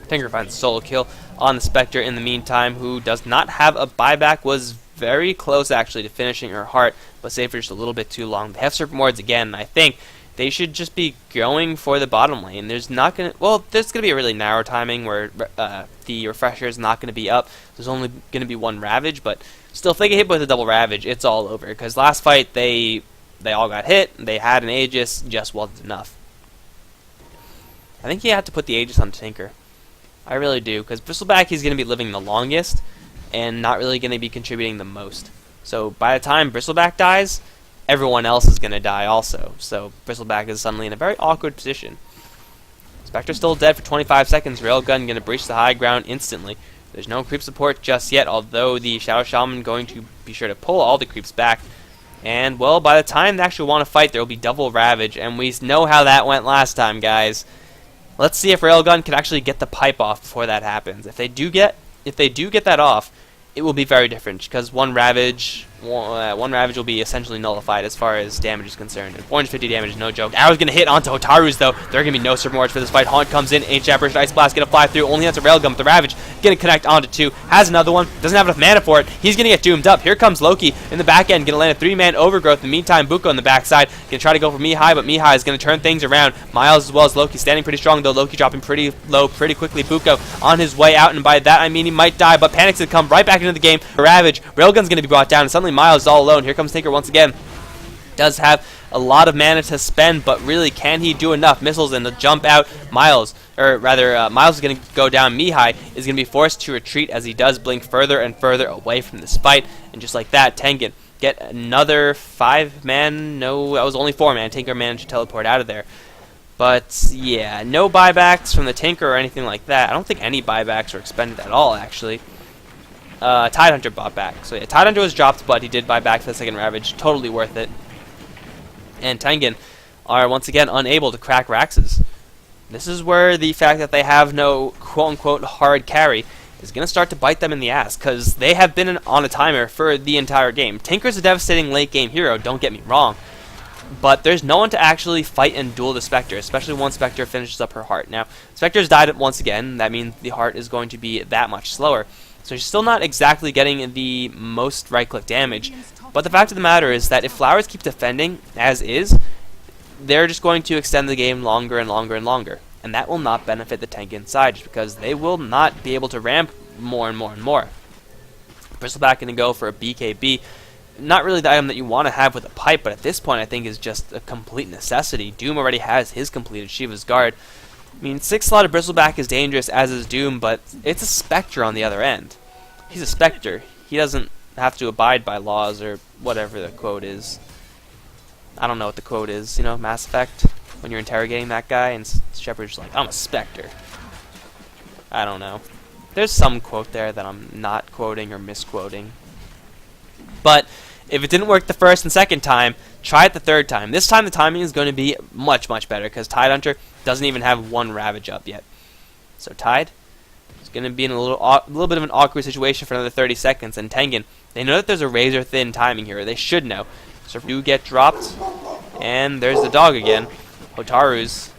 Tinker finds a solo kill on the Spectre in the meantime, who does not have a buyback, was very close actually to finishing her heart, but saved for just a little bit too long. They have Serpent Wards again, and I think they should just be going for the bottom lane. There's not gonna, well, there's gonna be a really narrow timing where the refresher is not gonna be up. There's only gonna be one Ravage, but still, if they get hit with a double Ravage, it's all over. Because last fight they all got hit. They had an Aegis, just wasn't enough. I think you have to put the Aegis on Tinker. I really do, because Bristleback, he's going to be living the longest and not really going to be contributing the most. So by the time Bristleback dies, everyone else is going to die also. So Bristleback is suddenly in a very awkward position. Spectre's still dead for 25 seconds. Railgun going to breach the high ground instantly. There's no creep support just yet, although the Shadow Shaman going to be sure to pull all the creeps back. And, well, by the time they actually want to fight, there will be double Ravage, and we know how that went last time, guys. Let's see if Railgun can actually get the pipe off before that happens. If they do get that off, it will be very different, because one Ravage will be essentially nullified as far as damage is concerned. And 450 damage is no joke. Arrow's gonna hit onto Hotaru's though. There are gonna be no Serpent Wards for this fight. Haunt comes in, Ancient Apparition, Ice Blast gonna fly through. Only has a Railgun, but the Ravage gonna connect onto 2. Has another one. Doesn't have enough mana for it. He's gonna get doomed up. Here comes Loki in the back end, gonna land a 3-man overgrowth. In the meantime, Buko on the backside gonna try to go for Mihai, but Mihai is gonna turn things around. Miles as well as Loki standing pretty strong though. Loki dropping pretty low pretty quickly. Buko on his way out, and by that I mean he might die, but Panic's gonna come right back into the game. Ravage, Railgun's gonna be brought down, and suddenly Miles is all alone. Here comes Tinker once again. Does have a lot of mana to spend, but really, can he do enough? Missiles and the jump out. Miles is going to go down. Mihai is going to be forced to retreat as he does blink further and further away from this fight. And just like that, Tengen get another 5-man. No, that was only 4-man. Tinker managed to teleport out of there. But yeah, no buybacks from the Tinker or anything like that. I don't think any buybacks were expended at all, actually. Tidehunter bought back. So yeah, Tidehunter was dropped, but he did buy back for the second Ravage. Totally worth it. And Tengen are once again unable to crack Raxes. This is where the fact that they have no quote-unquote hard carry is going to start to bite them in the ass, because they have been on a timer for the entire game. Tinker's a devastating late-game hero, don't get me wrong, but there's no one to actually fight and duel the Spectre, especially once Spectre finishes up her heart. Now, Spectre's died once again. That means the heart is going to be that much slower. So she's still not exactly getting the most right-click damage. But the fact of the matter is that if Flowers keep defending as is, they're just going to extend the game longer and longer and longer. And that will not benefit the Tengen side, just because they will not be able to ramp more and more and more. Bristleback going to go for a BKB. Not really the item that you want to have with a pipe, but at this point I think is just a complete necessity. Doom already has his completed Shiva's Guard. I mean, 6-slotted Bristleback is dangerous, as is Doom, but it's a Spectre on the other end. He's a Spectre. He doesn't have to abide by laws or whatever the quote is. I don't know what the quote is, you know, Mass Effect, when you're interrogating that guy and Shepard's like, I'm a Spectre. I don't know. There's some quote there that I'm not quoting or misquoting. But if it didn't work the first and second time, try it the third time. This time the timing is going to be much, much better because Tidehunter doesn't even have one Ravage up yet. So Tide is going to be in a little bit of an awkward situation for another 30 seconds. And Tengen, they know that there's a razor thin timing here. They should know. So do get dropped. And there's the dog again. Hotaru's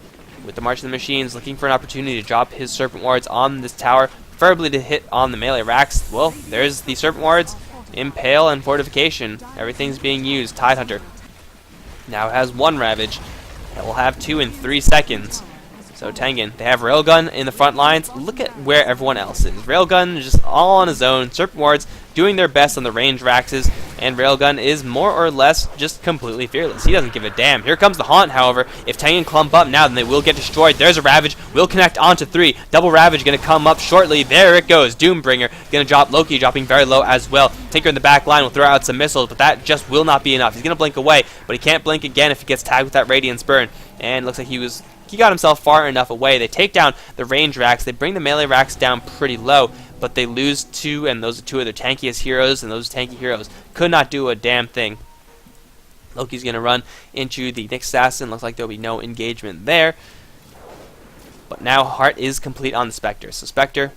with the March of the Machines looking for an opportunity to drop his Serpent Wards on this tower, preferably to hit on the melee racks. Well, there's the Serpent Wards, Impale, and Fortification. Everything's being used. Tidehunter now has one Ravage. It will have 2 in 3 seconds. So Tengen, they have Railgun in the front lines. Look at where everyone else is. Railgun is just all on his own. Serpent Wards doing their best on the range raxes, and Railgun is more or less just completely fearless. He doesn't give a damn. Here comes the Haunt, however. If Tengen clump up now, then they will get destroyed. There's a Ravage. Will connect onto 3. Double Ravage going to come up shortly. There it goes. Doombringer going to drop Loki, dropping very low as well. Tinker in the back line will throw out some missiles, but that just will not be enough. He's going to blink away, but he can't blink again if he gets tagged with that Radiance Burn. And looks like he got himself far enough away. They take down the range racks. They bring the melee racks down pretty low, but they lose 2, and those are 2 of their tankiest heroes, and those tanky heroes could not do a damn thing. Loki's going to run into the Nyx Assassin. Looks like there'll be no engagement there. But now Heart is complete on the Spectre. So Spectre,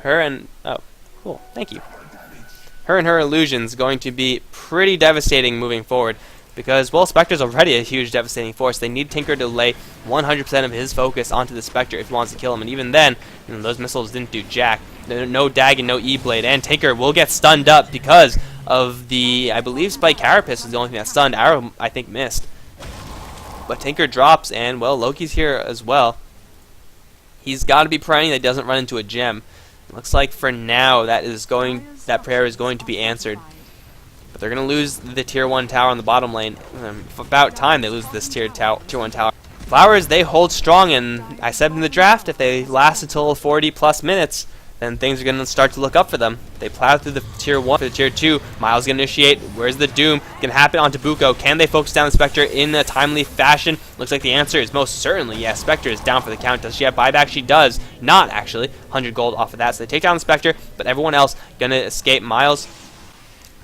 her and... oh, cool. Thank you. Her and her illusions going to be pretty devastating moving forward. Because, well, Spectre's already a huge devastating force. They need Tinker to lay 100% of his focus onto the Spectre if he wants to kill him. And even then, you know, those missiles didn't do jack. No Dag and no E-Blade. And Tinker will get stunned up because of the, I believe, Spike Carapace is the only thing that stunned. Arrow, I think, missed. But Tinker drops, and, well, Loki's here as well. He's got to be praying that he doesn't run into a gem. Looks like for now that prayer is going to be answered. But they're going to lose the tier 1 tower on the bottom lane. About time they lose this tier 1 tower. Flowers, they hold strong, and I said in the draft, if they last until 40 plus minutes, then things are going to start to look up for them. They plow through the tier 1 for the tier 2. Miles going to initiate. Where's the Doom? Going to happen onto Buko. Can they focus down the Spectre in a timely fashion? Looks like the answer is most certainly yes. Spectre is down for the count. Does she have buyback? She does not, actually. 100 gold off of that. So they take down the Spectre, but everyone else going to escape. Miles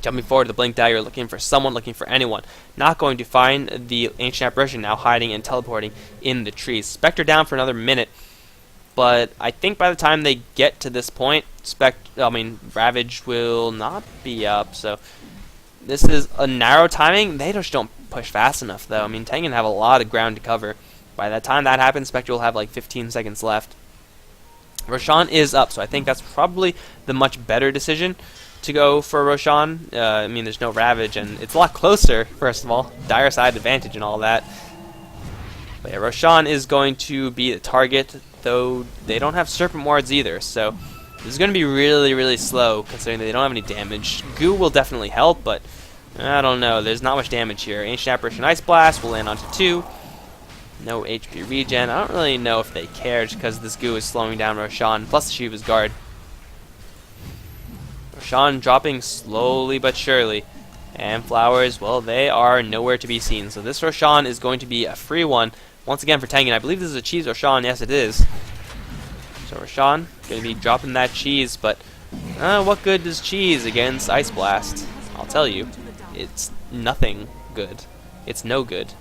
jumping forward to the Blink Dagger, looking for someone, looking for anyone. Not going to find the Ancient Apparition, now hiding and teleporting in the trees. Spectre down for another minute, but I think by the time they get to this point, Ravage will not be up, so this is a narrow timing. They just don't push fast enough, though. I mean, Tengen have a lot of ground to cover. By the time that happens, Spectre will have like 15 seconds left. Roshan is up, so I think that's probably the much better decision to go for Roshan. I mean, there's no Ravage, and it's a lot closer, first of all. Dire side advantage and all that. But yeah, Roshan is going to be the target, though they don't have Serpent Wards either, so this is going to be really, really slow, considering that they don't have any damage. Goo will definitely help, but I don't know. There's not much damage here. Ancient Apparition Ice Blast will land onto 2. No HP regen. I don't really know if they care, just because this Goo is slowing down Roshan, plus the Shiva's Guard. Roshan dropping slowly but surely. And Flowers, well, they are nowhere to be seen. So this Roshan is going to be a free one. Once again for Tengen. I believe this is a cheese Roshan. Yes, it is. So Roshan going to be dropping that cheese. But what good does cheese against Ice Blast? I'll tell you. It's nothing good. It's no good.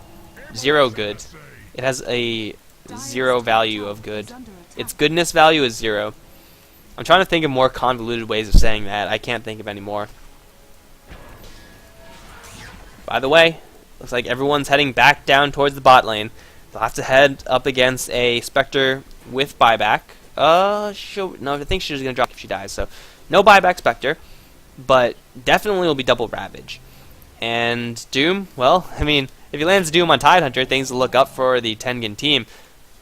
0 good. It has a 0 value of good. Its goodness value is 0. I'm trying to think of more convoluted ways of saying that. I can't think of any more. By the way, looks like everyone's heading back down towards the bot lane. They'll have to head up against a Spectre with buyback. No, I think she's going to drop if she dies. So, no buyback Spectre, but definitely will be double Ravage. And Doom, well, I mean, if he lands Doom on Tidehunter, things will look up for the Tengen team.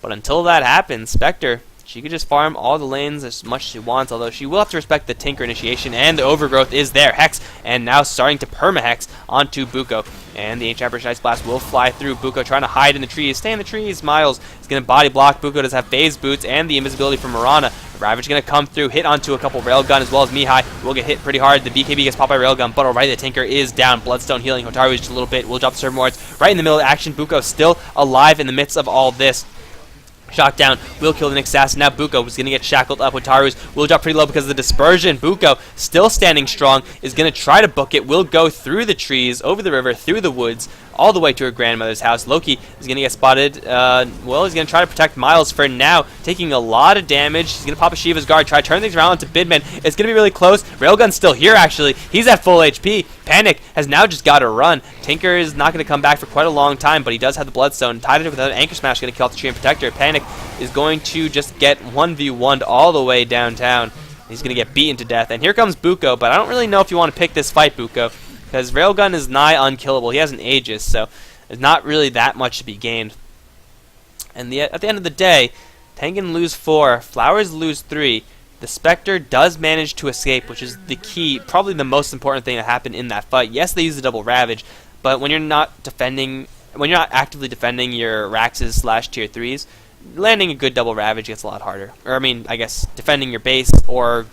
But until that happens, Spectre, She could just farm all the lanes as much as she wants, although she will have to respect the Tinker initiation, and the overgrowth is there. Hex, and now starting to perma-hex onto Buko. And the Ancient Apparition Ice Blast will fly through. Buko trying to hide in the trees. Stay in the trees. Miles is going to body block. Buko does have phase boots and the invisibility from Mirana. Ravage going to come through, hit onto a couple Railgun as well as Mihai. Will get hit pretty hard. The BKB gets popped by Railgun, but alright, the Tinker is down. Bloodstone healing Hotaru just a little bit. Will drop the Servant Wards right in the middle of action. Buko still alive in the midst of all this. Shot down, will kill the next assassin. Now Buko is going to get shackled up. Hotaru's will drop pretty low because of the dispersion. Buko, still standing strong, is going to try to book it. Will go through the trees, over the river, through the woods, all the way to her grandmother's house. Loki is going to get spotted. Well, he's going to try to protect Miles for now, taking a lot of damage. He's going to pop a Shiva's Guard, try to turn things around into Bidman. It's going to be really close. Railgun's still here, actually. He's at full HP. Panic has now just got to run. Tinker is not going to come back for quite a long time, but he does have the Bloodstone. Tied it with an Anchor Smash, going to kill off the Tree and Protector. Panic is going to just get 1v1'd all the way downtown. He's going to get beaten to death. And here comes Buko, but I don't really know if you want to pick this fight, Buko, because Railgun is nigh unkillable. He has an Aegis, so there's not really that much to be gained. And at the end of the day, Tengen lose 4, Flowers lose 3. The Spectre does manage to escape, which is the key, probably the most important thing that happened in that fight. Yes, they use the double Ravage, but when you're not defending, when you're not actively defending your Raxes / tier 3s, landing a good double Ravage gets a lot harder. Or I mean, I guess defending your base or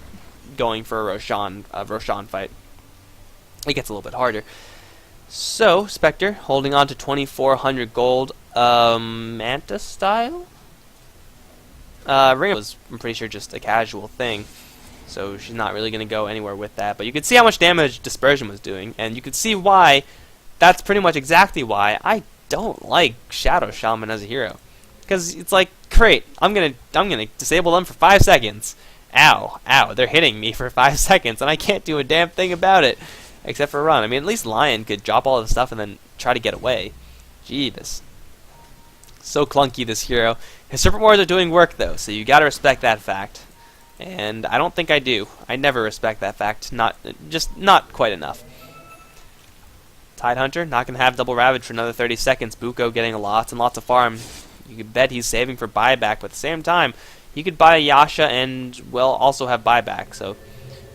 going for a Roshan fight, it gets a little bit harder. So Spectre holding on to 2,400 gold, Manta style. Ring was, I'm pretty sure, just a casual thing, so she's not really going to go anywhere with that. But you could see how much damage Dispersion was doing, and you could see why. That's pretty much exactly why I don't like Shadow Shaman as a hero, because it's like, great, I'm gonna disable them for 5 seconds. Ow, ow, they're hitting me for 5 seconds, and I can't do a damn thing about it, except for run. I mean, at least Lion could drop all the stuff and then try to get away. Jeebus. So clunky, this hero. His Serpent Wards are doing work, though, so you gotta respect that fact. And I don't think I do. I never respect that fact. Just not quite enough. Tidehunter, not gonna have double Ravage for another 30 seconds. Buko getting lots and lots of farm. You could bet he's saving for buyback, but at the same time, he could buy a Yasha and, well, also have buyback. So,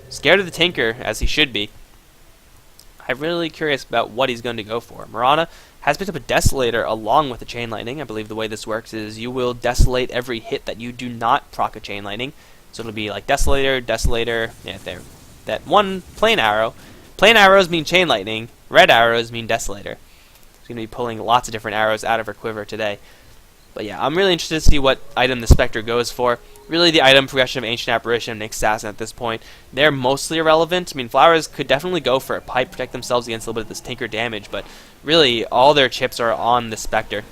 scared of the Tinker, as he should be. I'm really curious about what he's going to go for. Mirana has picked up a Desolator along with the Chain Lightning. I believe the way this works is you will desolate every hit that you do not proc a Chain Lightning. So it'll be like Desolator, Desolator, yeah, there. That one plain arrow. Plain arrows mean Chain Lightning, red arrows mean Desolator. She's going to be pulling lots of different arrows out of her quiver today. But yeah, I'm really interested to see what item the Spectre goes for. Really, the item progression of Ancient Apparition and Assassin at this point, they're mostly irrelevant. I mean, Flowers could definitely go for a Pipe, protect themselves against a little bit of this Tinker damage, but really, all their chips are on the Spectre.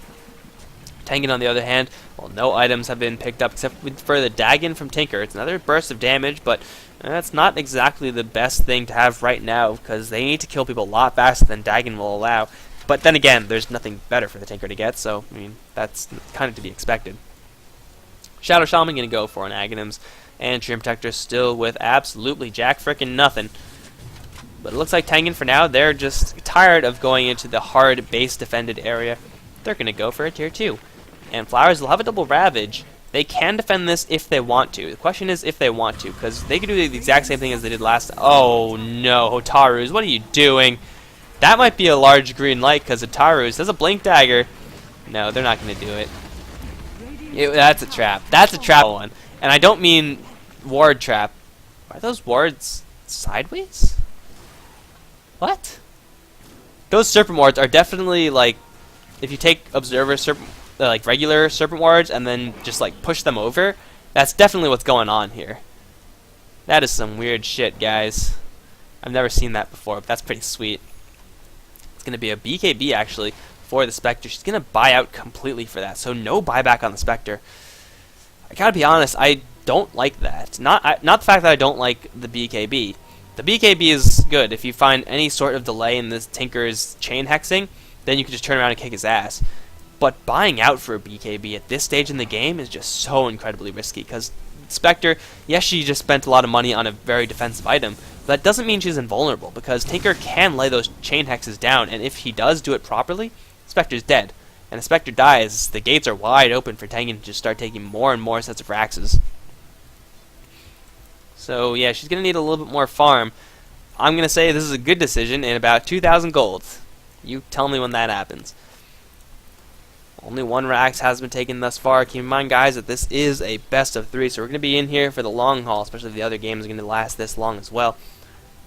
Tengen, on the other hand, well, no items have been picked up except for the Dagon from Tinker. It's another burst of damage, but that's not exactly the best thing to have right now, because they need to kill people a lot faster than Dagon will allow. But then again, there's nothing better for the Tinker to get, so, I mean, that's kind of to be expected. Shadow Shaman going to go for an Aghanims, and Tree Protector still with absolutely jack frickin' nothing. But it looks like Tengen, for now, they're just tired of going into the hard base defended area. They're going to go for a tier 2. And Flowers will have a double Ravage. They can defend this if they want to. The question is if they want to, because they could do the exact same thing as they did last. Oh no, Hotaru's, what are you doing? That might be a large green light, because Hotaru's has a Blink Dagger. No, they're not going to do it. That's a trap. That's a trap one. And I don't mean ward trap. Are those wards sideways? What? Those Serpent Wards are definitely, like, if you take Observer Serpent, like regular Serpent Wards and then just like push them over, that's definitely what's going on here. That is some weird shit, guys. I've never seen that before, but that's pretty sweet. It's going to be a BKB, actually, for the Spectre. She's going to buy out completely for that, so no buyback on the Spectre. I gotta be honest, I don't like that. Not the fact that I don't like the BKB. The BKB is good. If you find any sort of delay in this Tinker's chain hexing, then you can just turn around and kick his ass. But buying out for a BKB at this stage in the game is just so incredibly risky, because Spectre, yes, she just spent a lot of money on a very defensive item, but that doesn't mean she's invulnerable, because Tinker can lay those chain hexes down, and if he does do it properly, Spectre's dead. and the Spectre dies, the gates are wide open for Tengen to just start taking more and more sets of Raxes. So yeah, she's going to need a little bit more farm. I'm going to say this is a good decision in about 2,000 gold. You tell me when that happens. Only one Rax has been taken thus far. Keep in mind, guys, that this is a best of 3, so we're going to be in here for the long haul, especially if the other games are going to last this long as well.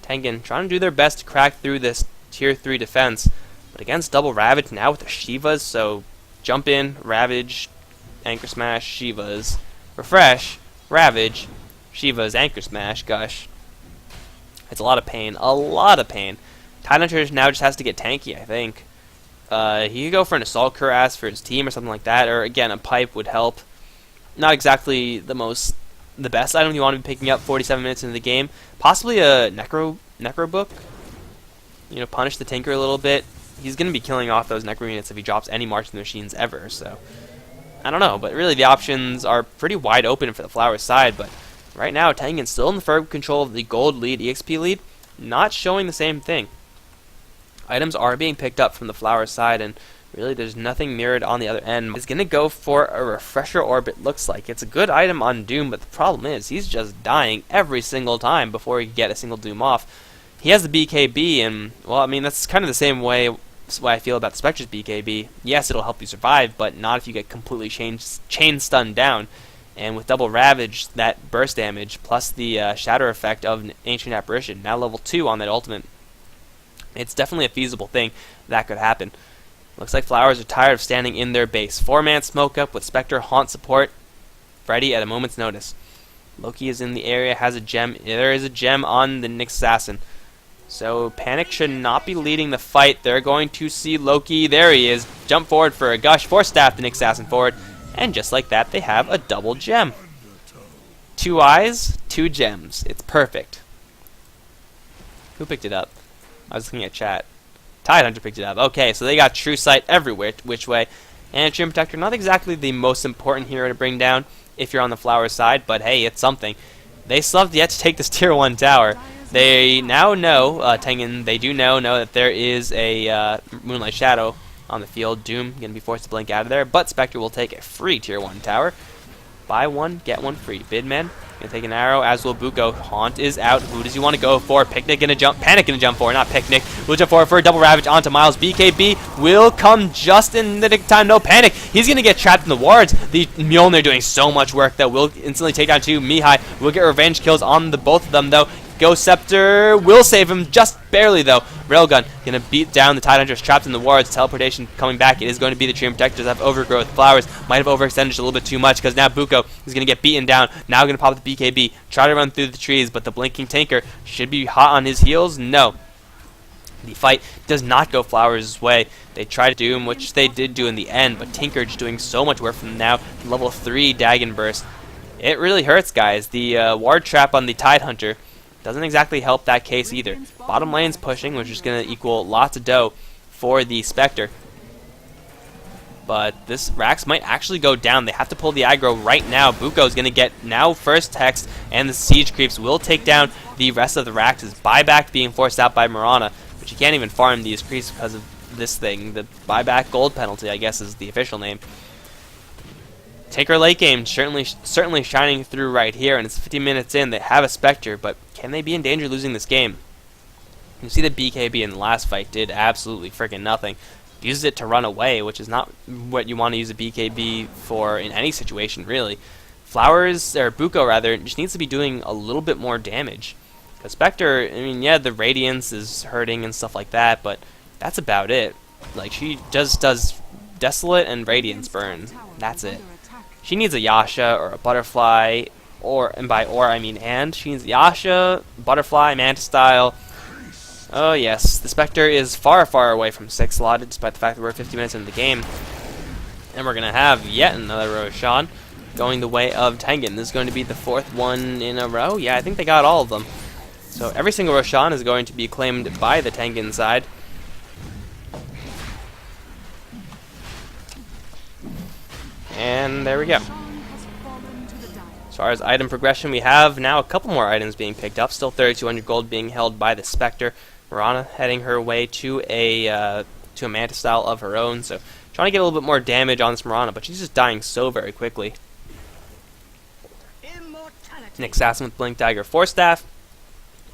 Tengen trying to do their best to crack through this tier 3 defense, but against double Ravage now with the Shivas, so jump in, Ravage, Anchor Smash, Shivas, refresh, Ravage, Shivas, Anchor Smash, gosh. It's a lot of pain, a lot of pain. Tidehunter now just has to get tanky, I think. He could go for an Assault Cuirass for his team or something like that, or again, a Pipe would help. Not exactly the best item you want to be picking up 47 minutes into the game. Possibly a Necro Book. You know, punish the Tinker a little bit. He's going to be killing off those Necro units if he drops any marching machines ever, so I don't know, but really the options are pretty wide open for the Flowers side, but right now Tengen's still in the firm control of the gold lead, EXP lead, not showing the same thing. Items are being picked up from the Flowers side, and really there's nothing mirrored on the other end. He's going to go for a Refresher Orb, it looks like. It's a good item on Doom, but the problem is he's just dying every single time before he can get a single Doom off. He has the BKB, and, well, I mean, that's kind of the same way I feel about the Spectre's BKB. Yes, it'll help you survive, but not if you get completely chain stunned down. And with double Ravage, that burst damage, plus the shatter effect of Ancient Apparition, now level 2 on that ultimate, it's definitely a feasible thing that could happen. Looks like Flowers are tired of standing in their base. 4-man smoke up with Spectre Haunt support ready at a moment's notice. Loki is in the area, has a gem. There is a gem on the Nyx Assassin. So Panic should not be leading the fight. They're going to see Loki. There he is. Jump forward for a gush. Force staff the Nyx Assassin forward. And just like that, they have a double gem. 2 eyes, 2 gems. It's perfect. Who picked it up? I was looking at chat. Tidehunter picked it up. Okay, so they got True Sight everywhere, which way. And Treant Protector, not exactly the most important hero to bring down if you're on the Flowers side, but hey, it's something. They still have yet to take this tier 1 tower. They now know, Tengen, they do know that there is a Moonlight Shadow on the field. Doom going to be forced to blink out of there, but Spectre will take a free tier 1 tower. Buy one, get one free. Bidman gonna take an arrow, as will Buko. Haunt is out. Who does he want to go for? Picnic gonna jump. Panic gonna jump for, not Picnic. Will jump forward for a double Ravage onto Miles. BKB will come just in the nick of time. No Panic. He's gonna get trapped in the wards. The Mjolnir doing so much work that will instantly take down 2. Mihai will get revenge kills on the both of them though. Ghost Scepter will save him just barely though. Railgun gonna beat down the Tidehunter trapped in the wards. Teleportation coming back. It is going to be the Treant Protectors that have overgrowth. Flowers might have overextended just a little bit too much because now Buko is gonna get beaten down. Now gonna pop the BKB. Try to run through the trees, but the blinking Tinker should be hot on his heels. No. The fight does not go Flowers' way. They try to Doom, which they did do in the end, but Tinker just doing so much work from now. Level 3 Dagon Burst. It really hurts, guys. The ward trap on the Tidehunter doesn't exactly help that case either. Bottom lane's pushing, which is going to equal lots of dough for the Spectre. But this Rax might actually go down. They have to pull the aggro right now. Buko's going to get now first text, and the Siege Creeps will take down the rest of the Raxes. Buyback being forced out by Mirana, but you can't even farm these creeps because of this thing. The buyback gold penalty, I guess, is the official name. Tinker late game certainly shining through right here, and it's 50 minutes in. They have a Spectre, but can they be in danger of losing this game? You see that BKB in the last fight did absolutely freaking nothing. Used it to run away, which is not what you want to use a BKB for in any situation, really. Flowers, or Buko rather, just needs to be doing a little bit more damage. Because Spectre, I mean, yeah, the Radiance is hurting and stuff like that, but that's about it. Like, she just does Desolate and Radiance burn. That's it. She needs a Yasha or a Butterfly, and by or I mean and. She needs Yasha, Butterfly, Manta Style. Oh yes, the Spectre is far, far away from 6 slotted, despite the fact that we're 50 minutes into the game. And we're going to have yet another Roshan going the way of Tengen. This is going to be the 4th one in a row. Yeah, I think they got all of them. So every single Roshan is going to be claimed by the Tengen side. And there we go. As far as item progression, we have now a couple more items being picked up. Still 3,200 gold being held by the Spectre. Mirana heading her way to a Manta Style of her own. So Trying to get a little bit more damage on this Mirana, but she's just dying so very quickly. Nick Assassin with Blink Dagger, Force Staff.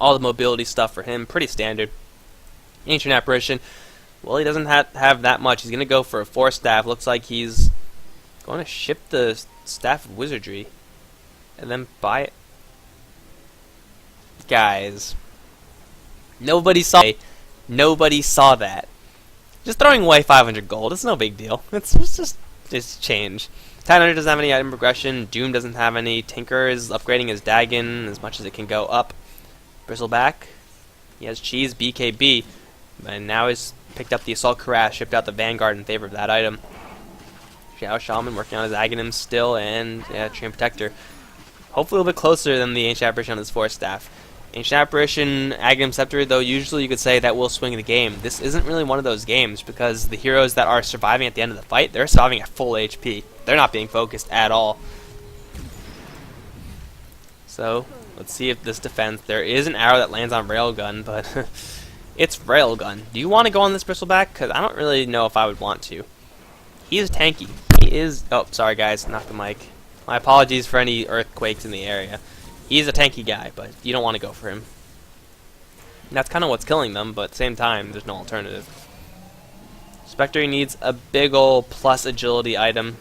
All the mobility stuff for him, pretty standard. Ancient Apparition. Well, he doesn't have that much. He's going to go for a Force Staff. Looks like he's going to ship the Staff of Wizardry and then buy it. Guys, nobody saw that. Just throwing away 500 gold, it's no big deal. It's change. Titanite doesn't have any item progression. Doom doesn't have any. Tinker is upgrading his Dagon as much as it can go up. Bristleback, he has Cheese, BKB, and now he's picked up the Assault Cuirass, shipped out the Vanguard in favor of that item. Xiao Shaman working on his Aghanim still, and yeah, Treant Protector. Hopefully a little bit closer than the Ancient Apparition on his Force Staff. Ancient Apparition, Aghanim Scepter, though usually you could say that will swing the game. This isn't really one of those games because the heroes that are surviving at the end of the fight, they're surviving at full HP. They're not being focused at all. So, let's see if this defense... There is an arrow that lands on Railgun, but it's Railgun. Do you want to go on this Bristleback? Because I don't really know if I would want to. He is tanky. He is... Oh, sorry guys, knocked the mic. My apologies for any earthquakes in the area. He's a tanky guy, but you don't want to go for him. And that's kind of what's killing them, but at the same time, there's no alternative. Spectre needs a big ol' plus agility item.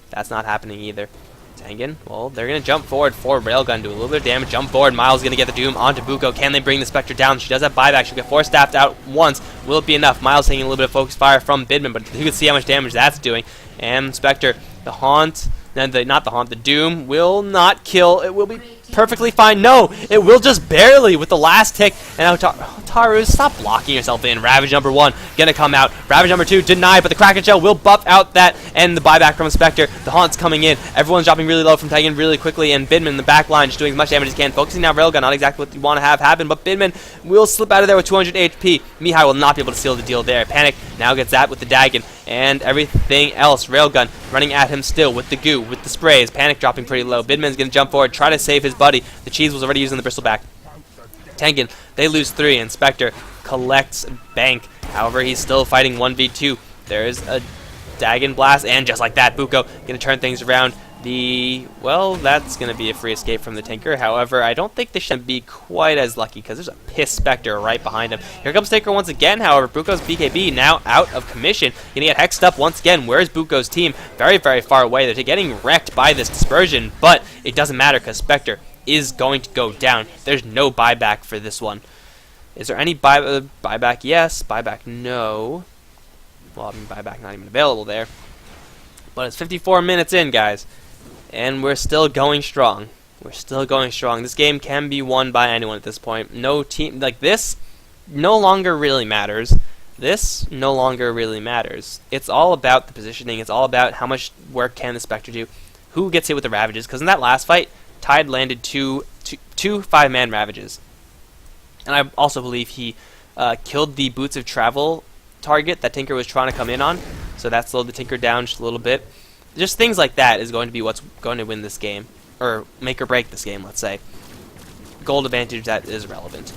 That's not happening either. Tengen, well, they're going to jump forward for Railgun, do a little bit of damage, jump forward. Miles is going to get the Doom onto Buko. Can they bring the Spectre down? She does have buyback. She'll get Force Staffed out once. Will it be enough? Miles taking a little bit of focus fire from Bidman, but you can see how much damage that's doing. And Spectre, the Haunt, not the Haunt, the Doom will not kill. It will be perfectly fine. No, it will just barely with the last tick. And now Taru, stop blocking yourself in. Ravage number 1 gonna come out. Ravage number 2 denied, but the Kraken Shell will buff out that and the buyback from Spectre. The Haunt's coming in. Everyone's dropping really low from Tengen really quickly, and Bidman in the back line just doing as much damage as he can. Focusing now Railgun, not exactly what you want to have happen, but Bidman will slip out of there with 200 HP. Mihai will not be able to seal the deal there. Panic now gets that with the Dagon and everything else. Railgun running at him still with the goo, with the sprays. Panic dropping pretty low. Bidman's gonna jump forward, try to save his buddy. The Cheese was already using the Bristleback. Tengen, they lose 3, and Spectre collects Bank. However, he's still fighting 1v2. There's a Dagon Blast, and just like that, Buko gonna turn things around. Well, that's gonna be a free escape from the Tinker. However, I don't think they should be quite as lucky because there's a pissed Spectre right behind him. Here comes Tinker once again. However, Buko's BKB now out of commission. Gonna get hexed up once again. Where's Buko's team? Very, very far away. They're getting wrecked by this dispersion, but it doesn't matter because Spectre is going to go down. There's no buyback for this one. Is there any buyback? Yes. Buyback? No. Well, I mean, buyback not even available there. But it's 54 minutes in, guys. And we're still going strong. We're still going strong. This game can be won by anyone at this point. No team like this no longer really matters. This no longer really matters. It's all about the positioning. It's all about how much work can the Spectre do. Who gets hit with the Ravages? Because in that last fight, Tide landed two 5-man Ravages. And I also believe he killed the Boots of Travel target that Tinker was trying to come in on. So that slowed the Tinker down just a little bit. Just things like that is going to be what's going to win this game. Or make or break this game, let's say. Gold advantage, that is relevant.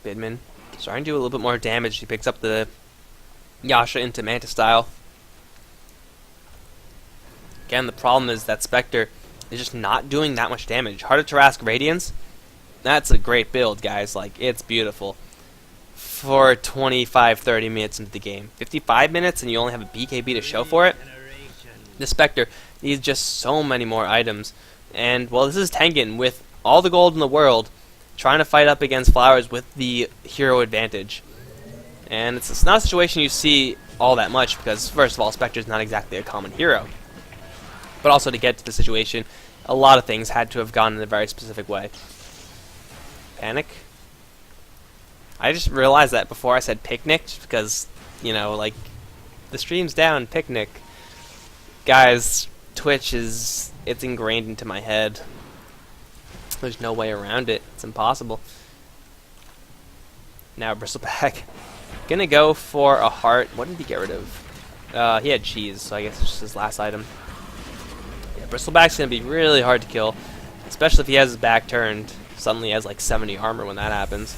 Bidman starting to do a little bit more damage. He picks up the Yasha into Manta style. Again, the problem is that Spectre is just not doing that much damage. Heart of Tarrasque Radiance, that's a great build, guys. Like, it's beautiful. For 25-30 minutes into the game. 55 minutes and you only have a BKB to show for it? The Spectre needs just so many more items. And, well, this is Tengen with all the gold in the world trying to fight up against Flowers with the hero advantage. And it's not a situation you see all that much because, first of all, Spectre's not exactly a common hero. But also to get to the situation, a lot of things had to have gone in a very specific way. Panic. I just realized that before I said picnic, because, you know, like, the stream's down, picnic. Guys, Twitch it's ingrained into my head. There's no way around it. It's impossible. Now, Bristleback. Gonna go for a heart. What did he get rid of? He had cheese, so I guess it's just his last item. Yeah, Bristleback's gonna be really hard to kill, especially if he has his back turned. Suddenly he has like 70 armor when that happens.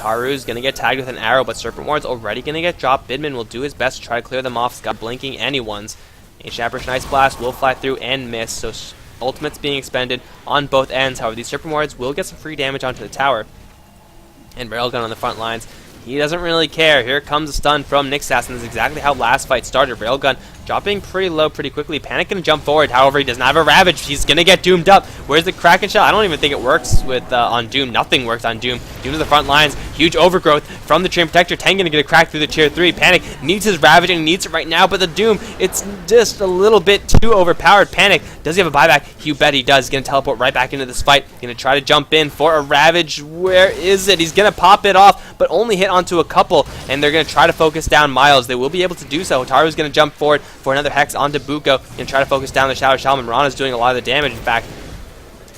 Hotaru's going to get tagged with an arrow, but Serpent Ward's already going to get dropped. Bidman will do his best to try to clear them off. Scott blinking anyone's. Ancient Apparition Ice Blast will fly through and miss, so ultimates being expended on both ends. However, these Serpent Wards will get some free damage onto the tower. And Railgun on the front lines. He doesn't really care. Here comes a stun from Nixas, and this is exactly how last fight started. Railgun dropping pretty low pretty quickly. Panic gonna jump forward. However, he does not have a Ravage. He's gonna get doomed up. Where's the Kraken shot? I don't even think it works with on Doom. Nothing works on Doom. Doom to the front lines. Huge overgrowth from the Chain Protector. Tengen gonna get a crack through the tier 3. Panic needs his Ravage and needs it right now, but the Doom, it's just a little bit too overpowered. Panic, does he have a buyback? You bet he does. He's gonna teleport right back into this fight. Gonna try to jump in for a Ravage. Where is it? He's gonna pop it off, but only hit onto a couple, and they're gonna try to focus down Miles. They will be able to do so. Hotaru's gonna jump forward for another Hex onto Buko and try to focus down the Shadow Shaman. Marana's doing a lot of the damage, in fact.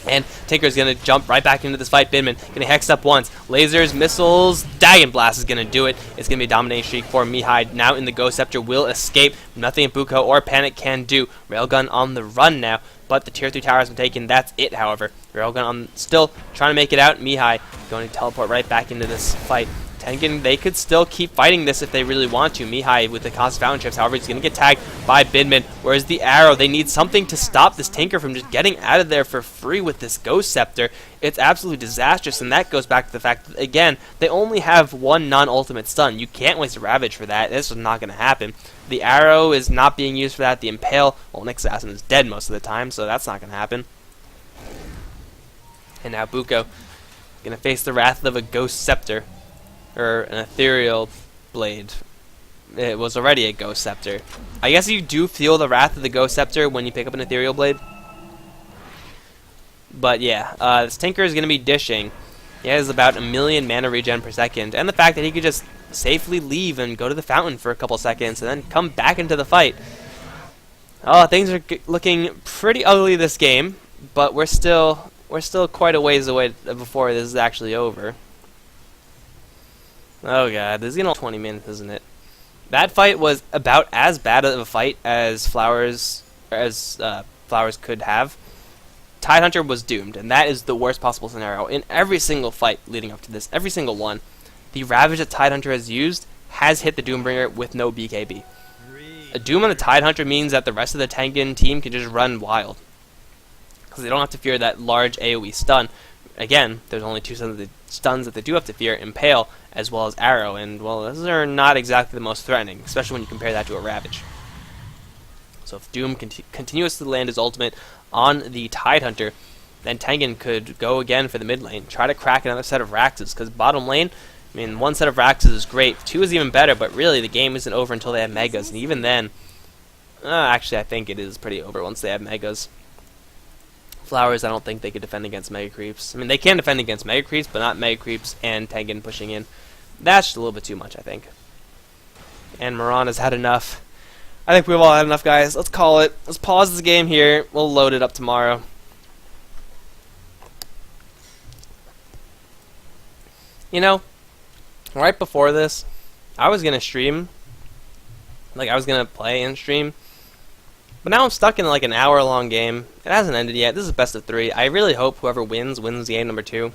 And Tinker's going to jump right back into this fight. Bidman going to hex up once. Lasers, missiles, Dagon Blast is going to do it. It's going to be a domination streak for Mihai. Now in the Ghost Scepter will escape. Nothing Buko or Panic can do. Railgun on the run now, but the tier 3 tower has been taken. That's it, however. Railgun on, still trying to make it out. Mihai going to teleport right back into this fight. Tengen, they could still keep fighting this if they really want to. Mihai with the constant fountain chips, however, he's going to get tagged by Bidman. Whereas the arrow, they need something to stop this Tinker from just getting out of there for free with this Ghost Scepter. It's absolutely disastrous, and that goes back to the fact that, again, they only have one non-ultimate stun. You can't waste a Ravage for that. This is not going to happen. The arrow is not being used for that. The Impale, well, Nick Assassin is dead most of the time, so that's not going to happen. And now Buko going to face the wrath of a Ghost Scepter. Or an Ethereal Blade. It was already a Ghost Scepter. I guess you do feel the wrath of the Ghost Scepter when you pick up an Ethereal Blade. But yeah, this Tinker is going to be dishing. He has about 1,000,000 mana regen per second. And the fact that he could just safely leave and go to the fountain for a couple seconds and then come back into the fight. Oh, things are looking pretty ugly this game. But we're still quite a ways away before this is actually over. Oh god, this is gonna 20 minutes, isn't it? That fight was about as bad of a fight as Flowers could have. Tidehunter was doomed, and that is the worst possible scenario in every single fight leading up to this. Every single one. The Ravage that Tidehunter has used has hit the Doombringer with no BKB. A Doom on the Tidehunter means that the rest of the Tengen team can just run wild, because they don't have to fear that large AoE stun. Again, there's only two stuns that they do have to fear, Impale as well as Arrow, and well, those are not exactly the most threatening, especially when you compare that to a Ravage. So if Doom continuously land his ultimate on the Tidehunter, then Tengen could go again for the mid lane, try to crack another set of Raxes, because bottom lane, I mean, one set of Raxes is great, two is even better, but really the game isn't over until they have Megas, and even then, actually I think it is pretty over once they have Megas. Flowers, I don't think they could defend against Mega Creeps. I mean, they can defend against Mega Creeps, but not Mega Creeps and Tengen pushing in. That's just a little bit too much, I think. And Marana's had enough. I think we've all had enough, guys. Let's call it. Let's pause this game here. We'll load it up tomorrow. You know, right before this, I was going to stream. Like, I was going to play and stream. But now I'm stuck in like an hour-long game. It hasn't ended yet. This is best of 3. I really hope whoever wins game number 2.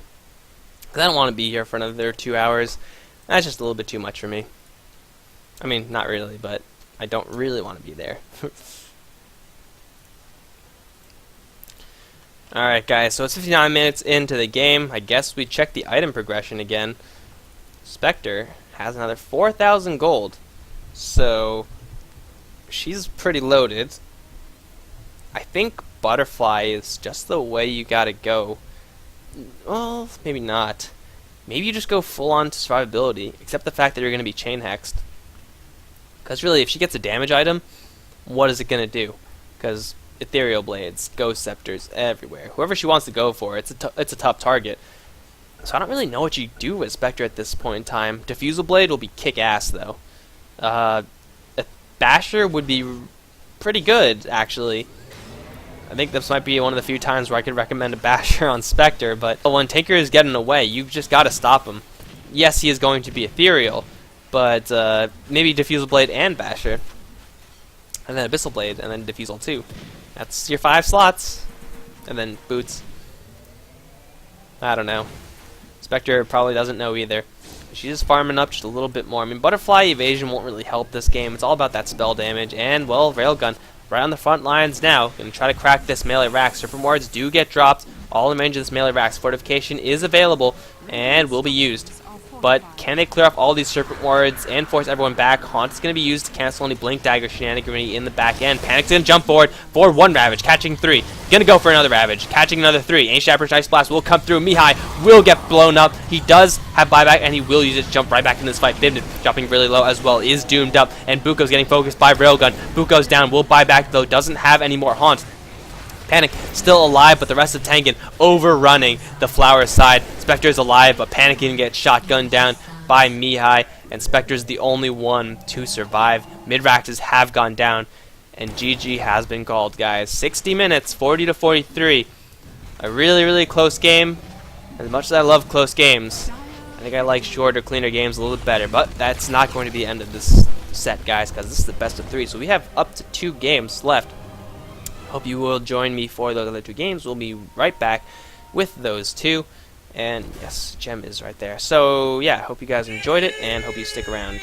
Because I don't want to be here for another 2 hours. That's just a little bit too much for me. I mean, not really, but I don't really want to be there. Alright guys, so it's 59 minutes into the game. I guess we check the item progression again. Spectre has another 4,000 gold. So she's pretty loaded. I think Butterfly is just the way you gotta go. Well, maybe not. Maybe you just go full on to survivability, except the fact that you're going to be chain hexed. Because really, if she gets a damage item, what is it going to do? Because Ethereal Blades, Ghost Scepters, everywhere. Whoever she wants to go for, it's a tough target. So I don't really know what you do with Spectre at this point in time. Diffusal Blade will be kick-ass, though. A Basher would be pretty good, actually. I think this might be one of the few times where I could recommend a Basher on Spectre, but when Tinker is getting away, you've just got to stop him. Yes, he is going to be ethereal, but maybe Diffusal Blade and Basher. And then Abyssal Blade, and then Diffusal too. That's your 5 slots. And then Boots. I don't know. Spectre probably doesn't know either. She's just farming up just a little bit more. I mean, butterfly evasion won't really help this game. It's all about that spell damage. And, well, railgun right on the front lines now. Gonna try to crack this melee rack. Serpent wards do get dropped. All in range of this melee racks. Fortification is available and will be used. But can they clear off all these Serpent Wards and force everyone back? Haunt is going to be used to cancel any Blink Dagger shenanigan in the back end. Panic's going to jump forward for 1 Ravage, catching 3. Going to go for another Ravage, catching another 3. Ancient Aperture Ice Blast will come through. Mihai will get blown up. He does have buyback, and he will use it to jump right back in this fight. Bibden dropping really low as well, is doomed up, and Buko's getting focused by Railgun. Buko's down, will buy back, though doesn't have any more Haunt. Panic still alive, but the rest of Tengen overrunning the Flower side. Spectre's alive, but Panic can get shotgunned down by Mihai, and Spectre's the only one to survive. Mid-Raxes have gone down, and GG has been called, guys. 60 minutes, 40 to 43. A really, really close game. As much as I love close games, I think I like shorter, cleaner games a little bit better, but that's not going to be the end of this set, guys, because this is the best of 3. So we have up to 2 games left. Hope you will join me for those other 2 games. We'll be right back with those 2. And yes, Gem is right there. So yeah, hope you guys enjoyed it and hope you stick around.